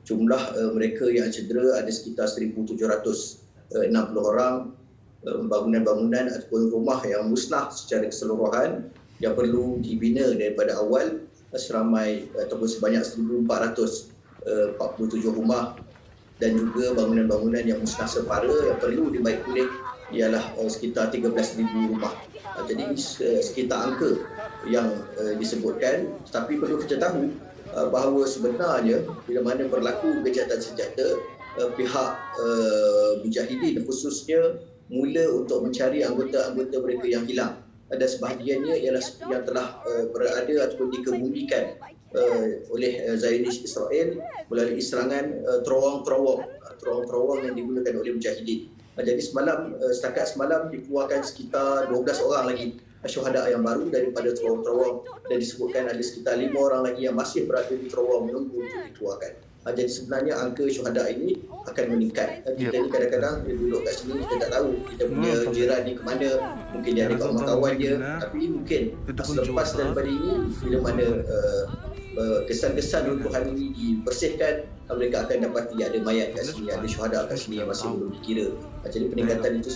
Jumlah mereka yang cedera ada sekitar 1,760 orang. Bangunan-bangunan ataupun rumah yang musnah secara keseluruhan yang perlu dibina daripada awal seramai ataupun sebanyak 1,447 rumah dan juga bangunan-bangunan yang musnah separa yang perlu dibaik pulih ialah sekitar 13,000 rumah. Jadi sekitar angka yang disebutkan, tapi perlu kita tahu bahawa sebenarnya bila mana berlaku gencatan senjata, pihak Mujahidin khususnya mula untuk mencari anggota-anggota mereka yang hilang, dan sebahagiannya ialah yang telah berada ataupun dikebumikan oleh Zionis Israel melalui serangan terowong-terowong yang digunakan oleh Mujahidin. Jadi setakat semalam dikeluarkan sekitar 12 orang lagi syuhada yang baru daripada terowong-terowong, dan disebutkan ada sekitar 5 orang lagi yang masih berada di terowong menunggu untuk dikeluarkan. Jadi sebenarnya angka syuhada ini akan meningkat. Kita ni kadang-kadang dia duduk kat sini, kita tak tahu kita punya jiran ni ke mana, mungkin dia ada kawan-kawan dia, tapi mungkin selepas daripada ini, bila mana kesan-kesan runtuhan ini dibersihkan, mereka akan dapati ada mayat kat sini, ada syuhada kat sini yang masih belum dikira. Jadi peningkatan itu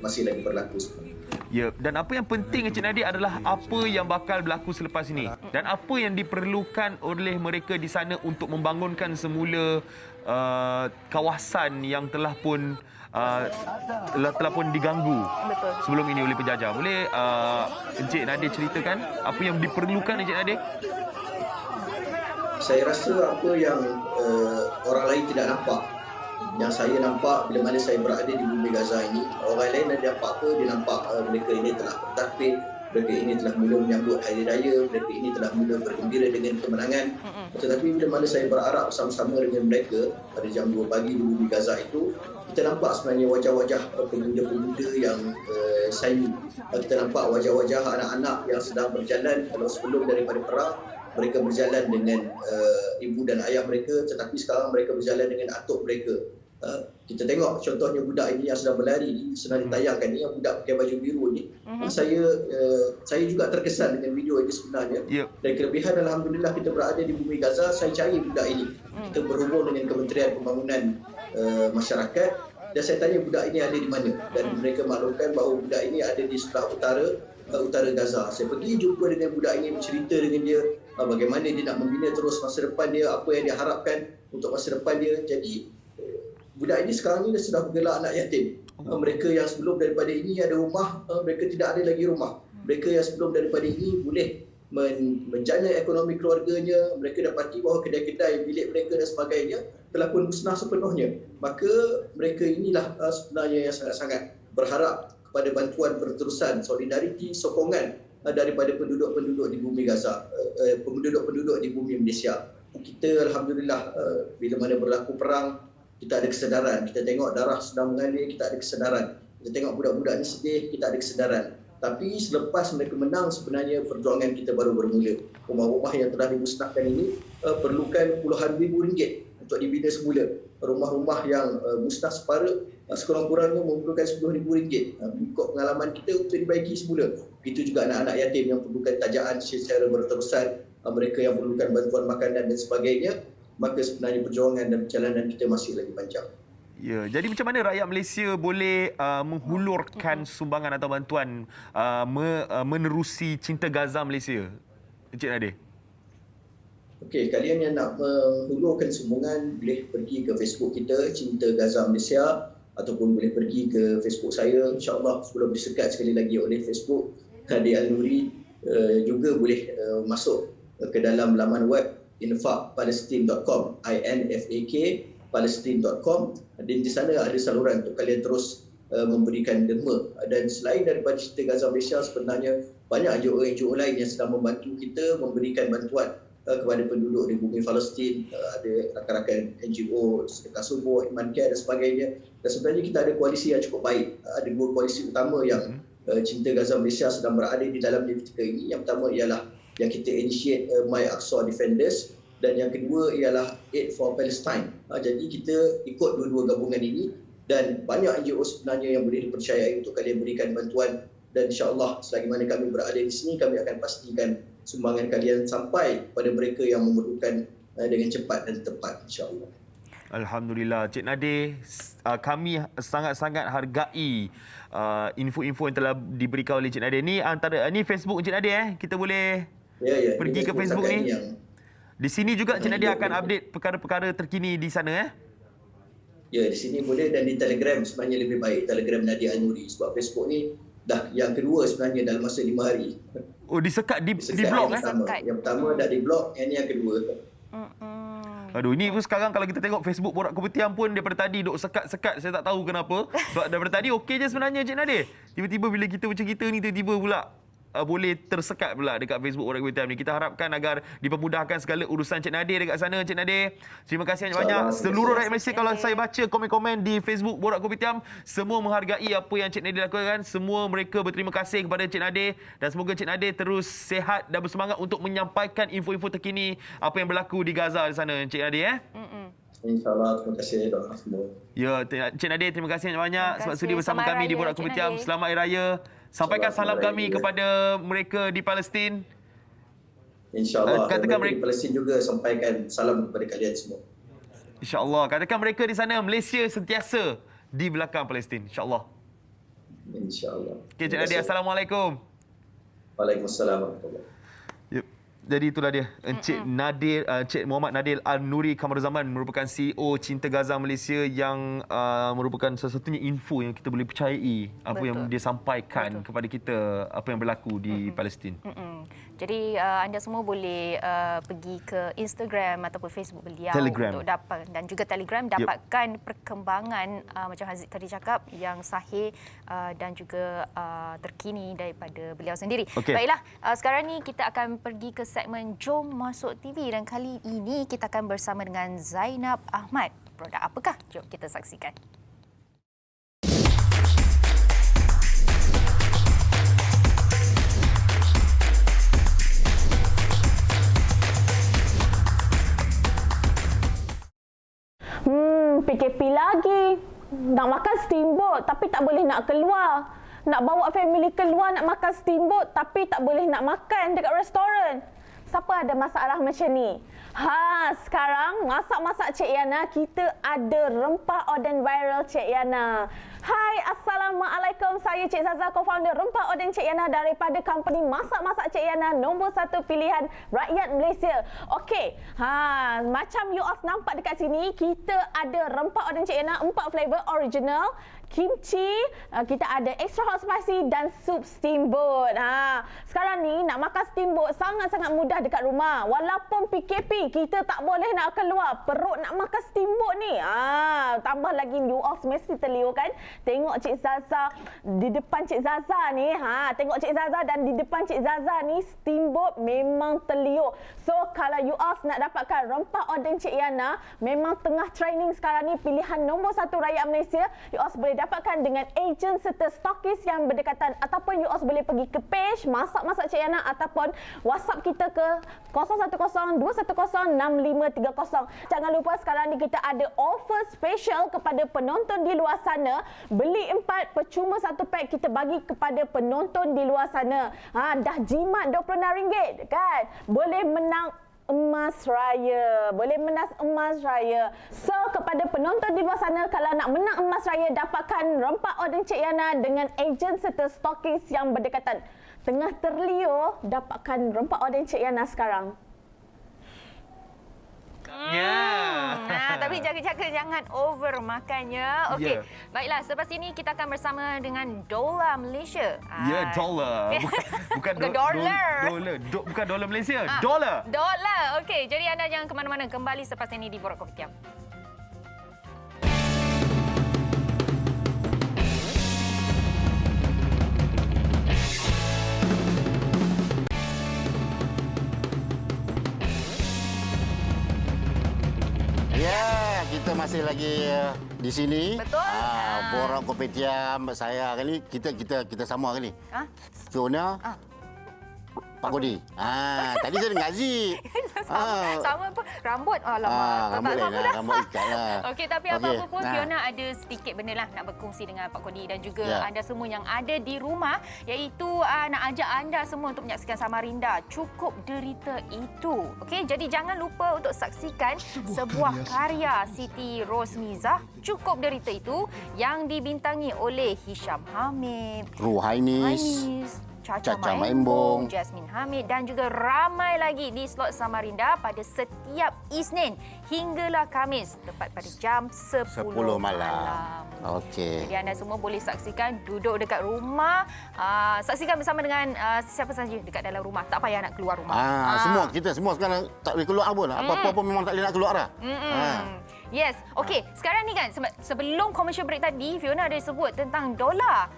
masih lagi berlaku sebenarnya. Ya, dan apa yang penting Encik Nadir adalah apa yang bakal berlaku selepas ini dan apa yang diperlukan oleh mereka di sana untuk membangunkan semula kawasan yang telah pun diganggu sebelum ini oleh penjajah. Boleh Encik Nadir ceritakan apa yang diperlukan, Encik Nadir? Saya rasa apa yang orang lain tidak nampak, yang saya nampak bila mana saya berada di bumi Gaza ini, orang lain ada nampak apa? Dia nampak mereka ini telah bertakbir, mereka ini telah mula menyambut hari raya, mereka ini telah mula bergembira dengan kemenangan. Tetapi bila mana saya berarak bersama-sama dengan mereka pada jam 2 pagi di bumi Gaza itu, kita nampak sebenarnya wajah-wajah pemuda-pemuda yang sayu. Kita nampak wajah-wajah anak-anak yang sedang berjalan. Kalau sebelum daripada perang, mereka berjalan dengan ibu dan ayah mereka, tetapi sekarang mereka berjalan dengan atuk mereka. Kita tengok contohnya budak ini yang sedang berlari, sedang ditayangkan ni, yang budak pakai baju biru ni. Saya juga terkesan dengan video ini sebenarnya. Dan kelebihan alhamdulillah kita berada di bumi Gaza, saya cari budak ini. Kita berhubung dengan Kementerian Pembangunan Masyarakat dan saya tanya budak ini ada di mana, dan mereka maklumkan bahawa budak ini ada di sebelah utara Gaza. Saya pergi jumpa dengan budak ini, bercerita dengan dia bagaimana dia nak membina terus masa depan dia, apa yang dia harapkan untuk masa depan dia. Jadi budak ini sekarang ni sudah bergelar anak yatim. Mereka yang sebelum daripada ini ada rumah, mereka tidak ada lagi rumah. Mereka yang sebelum daripada ini boleh menjana ekonomi keluarganya, mereka dapati bahawa kedai-kedai bilik mereka dan sebagainya telah pun musnah sepenuhnya. Maka mereka inilah sebenarnya yang sangat-sangat berharap kepada bantuan berterusan, solidariti, sokongan daripada penduduk-penduduk di bumi Gaza, penduduk-penduduk di bumi Malaysia. Kita alhamdulillah bila mana berlaku perang, kita ada kesedaran. Kita tengok darah sedang mengalir, kita ada kesedaran. Kita tengok budak-budak ni sedih, kita ada kesedaran. Tapi selepas mereka menang, sebenarnya perjuangan kita baru bermula. Rumah-rumah yang telah dimusnahkan ini perlukan puluhan ribu ringgit untuk dibina semula. Rumah-rumah yang musnah separa sekurang-kurangnya memerlukan RM10,000 ikut pengalaman kita untuk dibaiki semula. Begitu juga anak-anak yatim yang perlukan tajaan secara berterusan, mereka yang perlukan bantuan makanan dan sebagainya. Maka sebenarnya perjuangan dan perjalanan kita masih lagi panjang. Ya, jadi macam mana rakyat Malaysia boleh menghulurkan sumbangan atau bantuan menerusi Cinta Gaza Malaysia, Encik Nadir? Okey, kalian yang nak menghulurkan sumbangan boleh pergi ke Facebook kita, Cinta Gaza Malaysia, ataupun boleh pergi ke Facebook saya. InsyaAllah sebelum disekat sekali lagi oleh Facebook Nadir Al-Nuri, juga boleh masuk ke dalam laman web infakpalestin.com, INFAK palestin.com, dan di sana ada saluran untuk kalian terus memberikan derma. Dan selain daripada Cinta Gaza Malaysia, sebenarnya banyak NGO lain yang sedang membantu kita memberikan bantuan kepada penduduk di bumi Palestin. Ada rakan-rakan NGO Sedekah Subuh, Iman Care dan sebagainya. Dan sebenarnya kita ada koalisi yang cukup baik. Ada dua koalisi utama yang Cinta Gaza Malaysia sedang berada di dalamnya ketika ini. Yang pertama ialah yang kita initiate My Aqsa Defenders, dan yang kedua ialah Aid for Palestine. Jadi kita ikut dua-dua gabungan ini, dan banyak NGO sebenarnya yang boleh dipercayai untuk kalian berikan bantuan. Dan insya-Allah selagi mana kami berada di sini, kami akan pastikan sumbangan kalian sampai pada mereka yang memerlukan dengan cepat dan tepat, insya-Allah. Alhamdulillah, Cik Nadir, kami sangat-sangat hargai info-info yang telah diberikan oleh Cik Nadir. Ni antara ni Facebook Cik Nadir, kita boleh pergi ke Facebook ni. Di sini juga Cik Nadir akan update perkara-perkara terkini di sana Ya, di sini boleh, dan di Telegram sebenarnya lebih baik, Telegram Nadir Al-Nuri, sebab Facebook ni dah yang kedua sebenarnya dalam masa 5 hari. Oh, disekat di Disekat blok yang pertama. Yang pertama dah di blok, yang kedua. Aduh, ini pun sekarang kalau kita tengok Facebook Borak Kopitiam pun daripada tadi duk sekat-sekat. Saya tak tahu kenapa. Sebab daripada tadi okey je sebenarnya Cik Nadir. Tiba-tiba bila kita bercerita ni, tiba-tiba pula boleh tersekat pula dekat Facebook Borak Kopitiam ni. Kita harapkan agar dipermudahkan segala urusan Cik Nadir dekat sana, Cik Nadir. Terima kasih banyak. Seluruh rakyat Malaysia, kalau saya baca komen-komen di Facebook Borak Kopitiam, semua menghargai apa yang Cik Nadir lakukan. Semua mereka berterima kasih kepada Cik Nadir. Dan semoga Cik Nadir terus sihat dan bersemangat untuk menyampaikan info-info terkini apa yang berlaku di Gaza di sana, Cik Nadir. InsyaAllah, terima kasih doa semua. Ya, Cik Nadir, terima kasih banyak sebab sudi bersama Selamat kami di Raya, Borak Cik Kopitiam. Nadir. Selamat Hari Raya. Sampaikan salam Selamat kami Raya. kepada mereka di Palestin. InsyaAllah. Katakan Dan mereka di Palestin juga sampaikan salam kepada kalian semua. InsyaAllah. Katakan mereka di sana, Malaysia sentiasa di belakang Palestin. InsyaAllah. InsyaAllah. Okay, Cik Nadir. Assalamualaikum. Waalaikumsalam warahmatullahi. Yep. Jadi itulah dia. Encik Nadir, Encik Muhammad Nadir Al-Nuri Kamaruzaman merupakan CEO Cinta Gaza Malaysia yang merupakan satu-satunya info yang kita boleh percayai apa yang dia sampaikan kepada kita, apa yang berlaku di Palestin. Jadi anda semua boleh pergi ke Instagram ataupun Facebook beliau Telegram. untuk dapat, dan juga Telegram, dapatkan perkembangan macam Haziq tadi cakap yang sahih dan juga terkini daripada beliau sendiri. Okey. Baiklah, sekarang ni kita akan pergi ke segmen Jom Masuk TV dan kali ini kita akan bersama dengan Zainab Ahmad. Produk apakah? Jom kita saksikan. PKP lagi. Nak makan steamboat tapi tak boleh nak keluar. Nak bawa family keluar nak makan steamboat tapi tak boleh nak makan dekat restoran. Siapa ada masalah macam ni? Sekarang masak-masak Cik Yana, kita ada rempah oden viral Cik Yana. Hai, Assalamualaikum. Saya Cik Zaza, co-founder Rempah Oden Cik Yana daripada company Masak-Masak Cik Yana, nombor 1 pilihan rakyat Malaysia. Okey, macam you all nampak dekat sini, kita ada Rempah Oden Cik Yana 4 flavor original, kimchi, kita ada extra hot spicy dan sup steamboat. Sekarang ni nak makan steamboat sangat-sangat mudah dekat rumah. Walaupun PKP, kita tak boleh nak keluar, perut nak makan steamboat ni. Tambah lagi you all mesti terliur kan? Tengok Cik Zaza di depan Cik Zaza ni. Tengok Cik Zaza dan di depan Cik Zaza ni steamboat memang terliur. So kalau you all nak dapatkan rempah oden Cik Yana, memang tengah training sekarang ni, pilihan nombor 1 rakyat Malaysia. You all boleh dapatkan dengan ejen serta stokis yang berdekatan, ataupun you all boleh pergi ke page Masak-Masak Cik Yana ataupun WhatsApp kita ke 010-210-6530. Jangan lupa sekarang ni kita ada offer special kepada penonton di luar sana. Beli 4 percuma 1 pack kita bagi kepada penonton di luar sana. Dah jimat RM26 kan? Boleh menang emas raya. Boleh menang emas raya. So, kepada penonton di luar sana, kalau nak menang emas raya, dapatkan rempah oden Cik Yana dengan ejen serta stokis yang berdekatan. Tengah terliur, dapatkan rempah oden Cik Yana sekarang. Tapi jaga-jaga jangan over makannya. Okey. Baiklah, selepas ini kita akan bersama dengan Dolar Malaysia. Dolar. Bukan dolar. Bukan dolar Malaysia. Dolar. Dolar. Okey, jadi anda jangan ke mana-mana. Kembali selepas ini di Borak Kopitiam. Ya, kita masih lagi di sini. Betul. Borak Kopitiam. Saya hari ni kita sama hari ni. Fiona, Pak Kodi. Tadi saya dengan Aziz. Sama apa? Rambut. Alamak. Rambut lain lah. Rambut ikat lah. Okey, tapi apa-apa pun Fiona ada sedikit benda lah nak berkongsi dengan Pak Kodi dan juga anda semua yang ada di rumah, iaitu nak ajak anda semua untuk menyaksikan Samarinda Cukup Derita Itu. Okey, jadi jangan lupa untuk saksikan sebuah karya Siti Rosmizah, Cukup Derita Itu, yang dibintangi oleh Hisham Hamid, Ruhainis, Caca Caca Maimbong, Maimbong. Jasmine Hamid dan juga ramai lagi di slot Samarinda pada setiap Isnin hinggalah Khamis tepat pada jam 10 malam. Okey. Jadi anda semua boleh saksikan duduk dekat rumah, saksikan bersama dengan siapa saja dekat dalam rumah. Tak payah nak keluar rumah. Semua kita semua sekarang tak boleh keluar pun. Apa-apa pun memang tak boleh nak keluar dah. Yes. Okey, sekarang ni kan sebelum commercial break tadi Fiona ada sebut tentang dolar.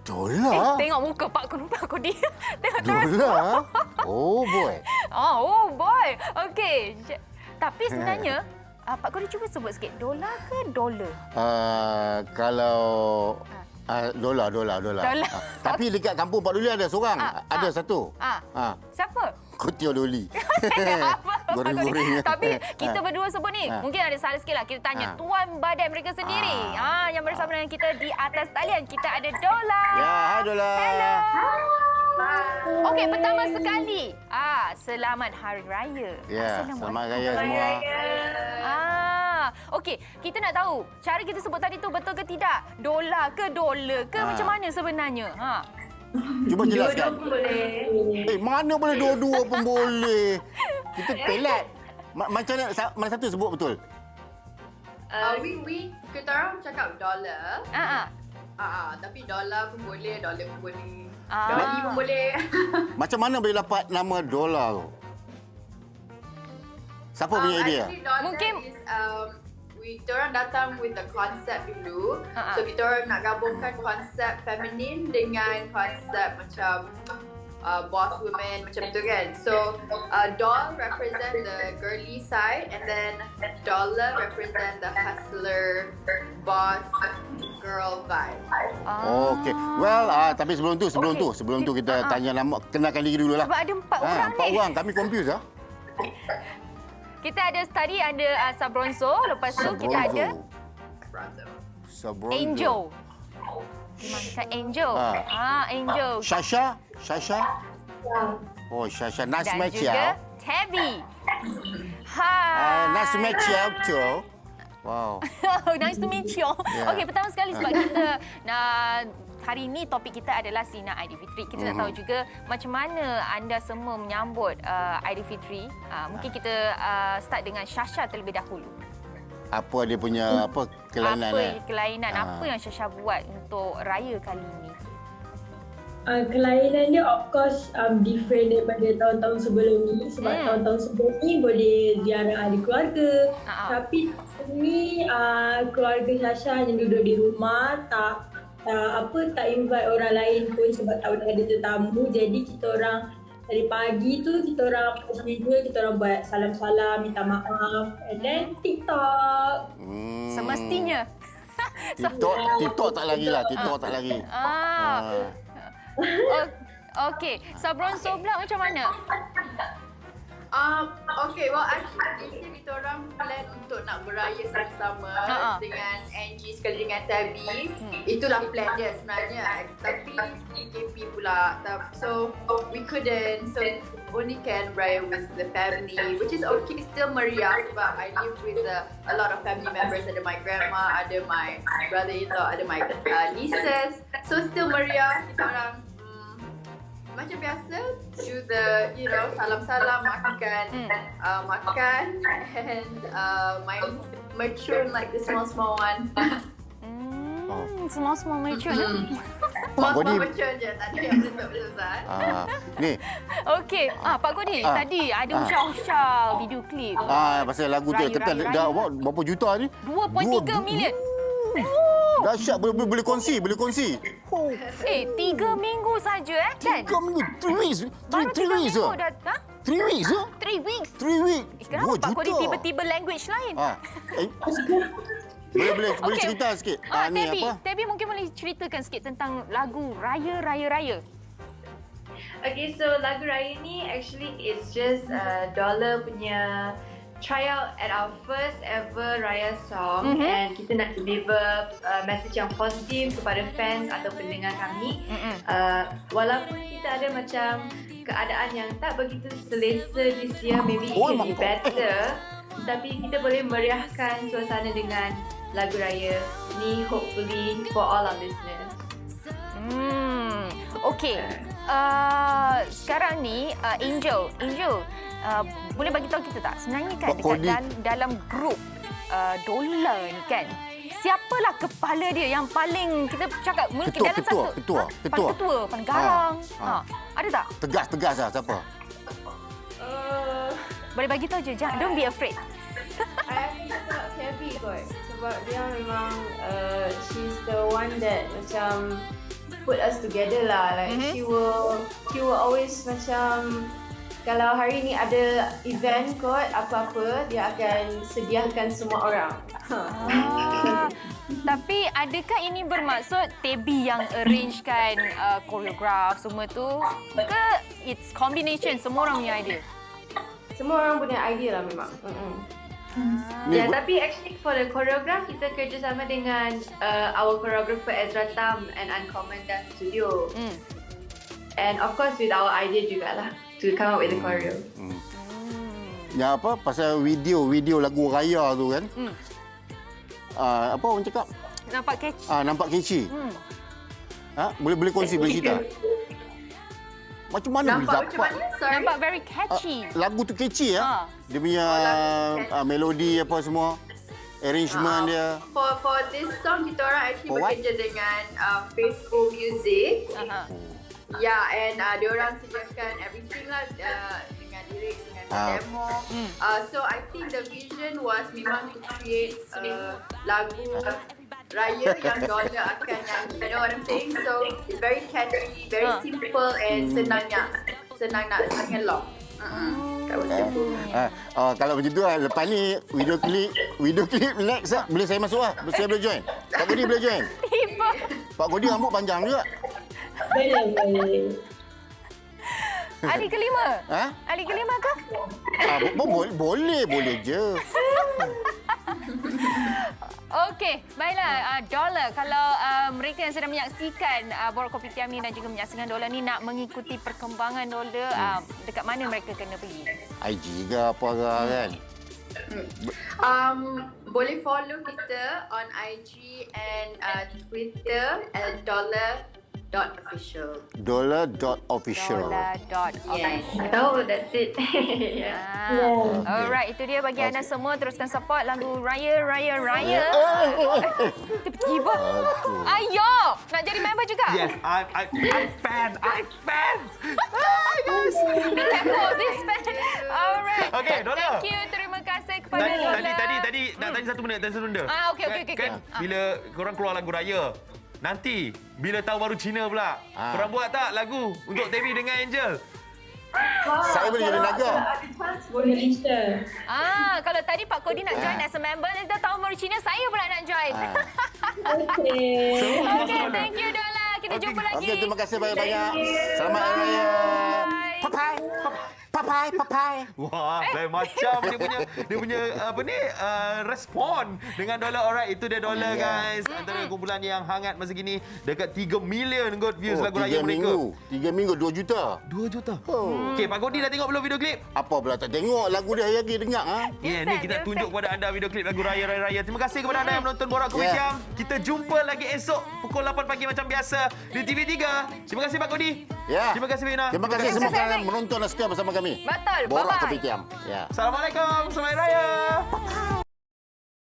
Dolar? Tengok muka Pak Kodi. Tengok terus. Dolar? Oh boy. Oh boy. Okey. Tapi sebenarnya Pak Kodi cuba sebut sikit, dolar ke dolar? Kalau dolar. Tapi dekat kampung Pak Duli ada seorang. Ada satu. Siapa? Kutio Doli. Goreng-goreng. Tapi kita berdua sebut ni, mungkin ada salah sikit lah. Kita tanya tuan badan mereka sendiri. Yang bersama dengan kita di atas talian. Kita ada Dola. Ya, hai Dola. Hello. Okey, pertama sekali. Selamat Hari Raya. Ya, selamat Raya semua. Okey, kita nak tahu cara kita sebut tadi tu betul ke tidak? Dolar ke dolar ke macam mana sebenarnya? Cuba jelaskan. Dua-dua pun boleh. Mana boleh dua-dua pun boleh. Kita pelat. Macam mana satu sebut betul? Kita orang cakap dollar. Tapi dolar pun boleh, dolar pun boleh. Dollar pun boleh. Macam mana boleh dapat nama dolar tu? Siapa punya idea? Mungkin kita orang datang with the concept dulu. So kita orang nak gabungkan konsep feminin dengan konsep macam boss woman macam tu kan. So doll represent the girly side and then dollar represent the hustler, boss, girl vibe. Okey. Well, tapi sebelum tu kita tanya nama, kenalkan diri dululah. Sebab ada 4 orang ni. 4 orang, kami confused ah. Kita ada tadi ada Sabronzo, lepas tu kita ada Sabronzo. Angel. Kita Angel. Angel. Shasha. Oh, Shasha. Nice Dan match juga ya. Tabby. Hai. Nice to meet you too. Wow. Nice to meet you. Yeah. Okey, pertama sekali sebab kita hari ini topik kita adalah Sina Aidilfitri. Kita nak tahu juga macam mana anda semua menyambut Aidilfitri. Mungkin kita start dengan Shasha terlebih dahulu. Apa dia punya kelainan? Kelainan apa yang Shasha buat untuk raya kali ini? Kelainan dia of course different daripada tahun-tahun sebelum ni. Sebab tahun-tahun sebelum ni boleh ziarah ahli keluarga. Tapi ni keluarga Shasha hanya duduk di rumah, tak invite orang lain pun sebab tak ada tetamu. Jadi kita orang dari pagi tu kita orang buat salam-salam, minta maaf, and then TikTok. Semestinya. TikTok tak lagi lah. Okey, Sabronzo pula macam mana? Okay, well actually kita orang plan untuk nak beraya sama-sama dengan Angie sekali dengan Tabby. Itulah plan dia sebenarnya. Tapi PKP pula. So we couldn't. So only can beraya with the family, which is okay, still meriah sebab I live with a lot of family members. Ada my grandma, ada my brother-in-law, ada my nieces. So still meriah. Kita orang macam biasa, do the, salam-salam, makan, and mature like the small one. Small mature. Small mature je, tak ada yang besar-besar. Ni. Okey, Pak Kodi, tadi ada usah-usah video klip. Pasal lagu tu kita dah berapa juta ni? 2.3 million. Dahsyat, boleh kongsi. 3 minggu saja kan? 3 minggu, 3 weeks. 3 weeks. 3 weeks. 3 weeks. 3 weeks. Kenapa Pak Kodi tiba-tiba language lain? Boleh cerita sikit. Tabby mungkin boleh ceritakan sikit tentang lagu Raya. Okay, so lagu Raya ni actually it's just Dollar punya tryout at our first ever Raya song, and kita nak deliver message yang positif kepada fans atau pendengar kami. Walaupun kita ada macam keadaan yang tak begitu selesa this year, maybe it can be better, tapi kita boleh meriahkan suasana dengan lagu Raya ni, hopefully for all our listeners. Okey. sekarang ni Angel, boleh bagi tahu kita tak sebenarnya kan Pak Kodi. dekat dalam grup Dola ni kan, siapalah kepala dia yang paling kita cakap mungkin dalam satu paling ketua, paling garang. Ada tak? Tegas lah siapa? Boleh bagi tahu je, jangan, don't be afraid. I cakap Kevin kot. Sebab dia memang she's the one that macam put us together lah. Like she will always macam kalau hari ni ada event kot apa-apa, dia akan sediakan semua orang. Tapi adakah ini bermaksud Tebi yang arrange kan koreograf semua tu, ke it's combination semua orang punya idea? Semua orang punya idea lah memang. Ya, tapi actually for the choreograph kita kerjasama dengan our choreographer Ezra Tam and Uncommon Dance Studio. And of course with our idea jugalah to come up with the choreo. Yang apa pasal video lagu raya tu kan? Apa orang cakap? Nampak catchy. Nampak catchy. Boleh kongsi, boleh cerita. Macam mana boleh dapat? Nampak very catchy. Lagu tu catchy ya. Dia punya melodi apa semua. Arrangement dia. For this song kita orang actually bekerja dengan Facebook Music. Ya, and dia orang sediakan everything lah dengan lyrics, dengan demo. So I think the vision was memang to create lagu raya yang Dola akan nyanyi. You know what I'm saying? So it's very catchy, very simple and senang nak elok. Kalau macam tu lepas ni video klip next boleh saya masuk lah. Saya boleh join. Pak Kodi boleh join. Pak Kodi rambut panjang juga. Ali kelima? Ali kelima ke? Boleh je. Okey, baiklah Dola, kalau mereka yang sedang menyaksikan Borak Kopitiam ni dan juga menyaksikan Dola ni nak mengikuti perkembangan Dola, dekat mana mereka kena pergi? IG ke apa kan? Boleh follow kita on IG and Twitter at dollar.official. Dollar.official. Yes. Oh, that's it. Alright, itu dia bagi anda semua. Teruskan support lagu Raya. Tiba-tiba. Ayo, nak jadi member juga? Yes, I'm fan. Hi guys. Be careful of this fan. Alright. Okay, Dola. Thank you. Terima kasih kepada Dola. Tadi nak tanya satu benda. Okey. Kan bila korang keluar lagu raya, nanti bila tahun baru Cina pula, korang buat tak lagu untuk Tebi dengan Angel? Saya boleh jadi naga. Boleh Insta. Kalau tadi Pak Kodi nak join as a member, nanti tahun baru Cina saya pula nak join. Okay, thank you Dola. Kita jumpa lagi. Okey, terima kasih banyak-banyak. Selamat Hari Raya. Papai. Wah, lain macam dia punya apa ni respon dengan Dola. Alright, itu dia Dola guys. Antara kumpulan yang hangat masa gini, dekat 3 million kot views lagu raya mereka. 3 minggu 2 juta. 2 juta. Okey, Pak Kodi dah tengok belum video klip? Apa pula tak tengok lagu dia hari lagi dengar Ni kita tunjuk kepada anda video klip lagu raya. Terima kasih kepada anda yang menonton Borak Kopitiam. Kita jumpa lagi esok pukul 8 pagi macam biasa di TV3. Terima kasih Pak Kodi. Terima kasih Vina. Terima kasih semua kerana menonton dan setia bersama kami. Betul. Borak Kopitiam. Assalamualaikum. Selamat Hari Raya.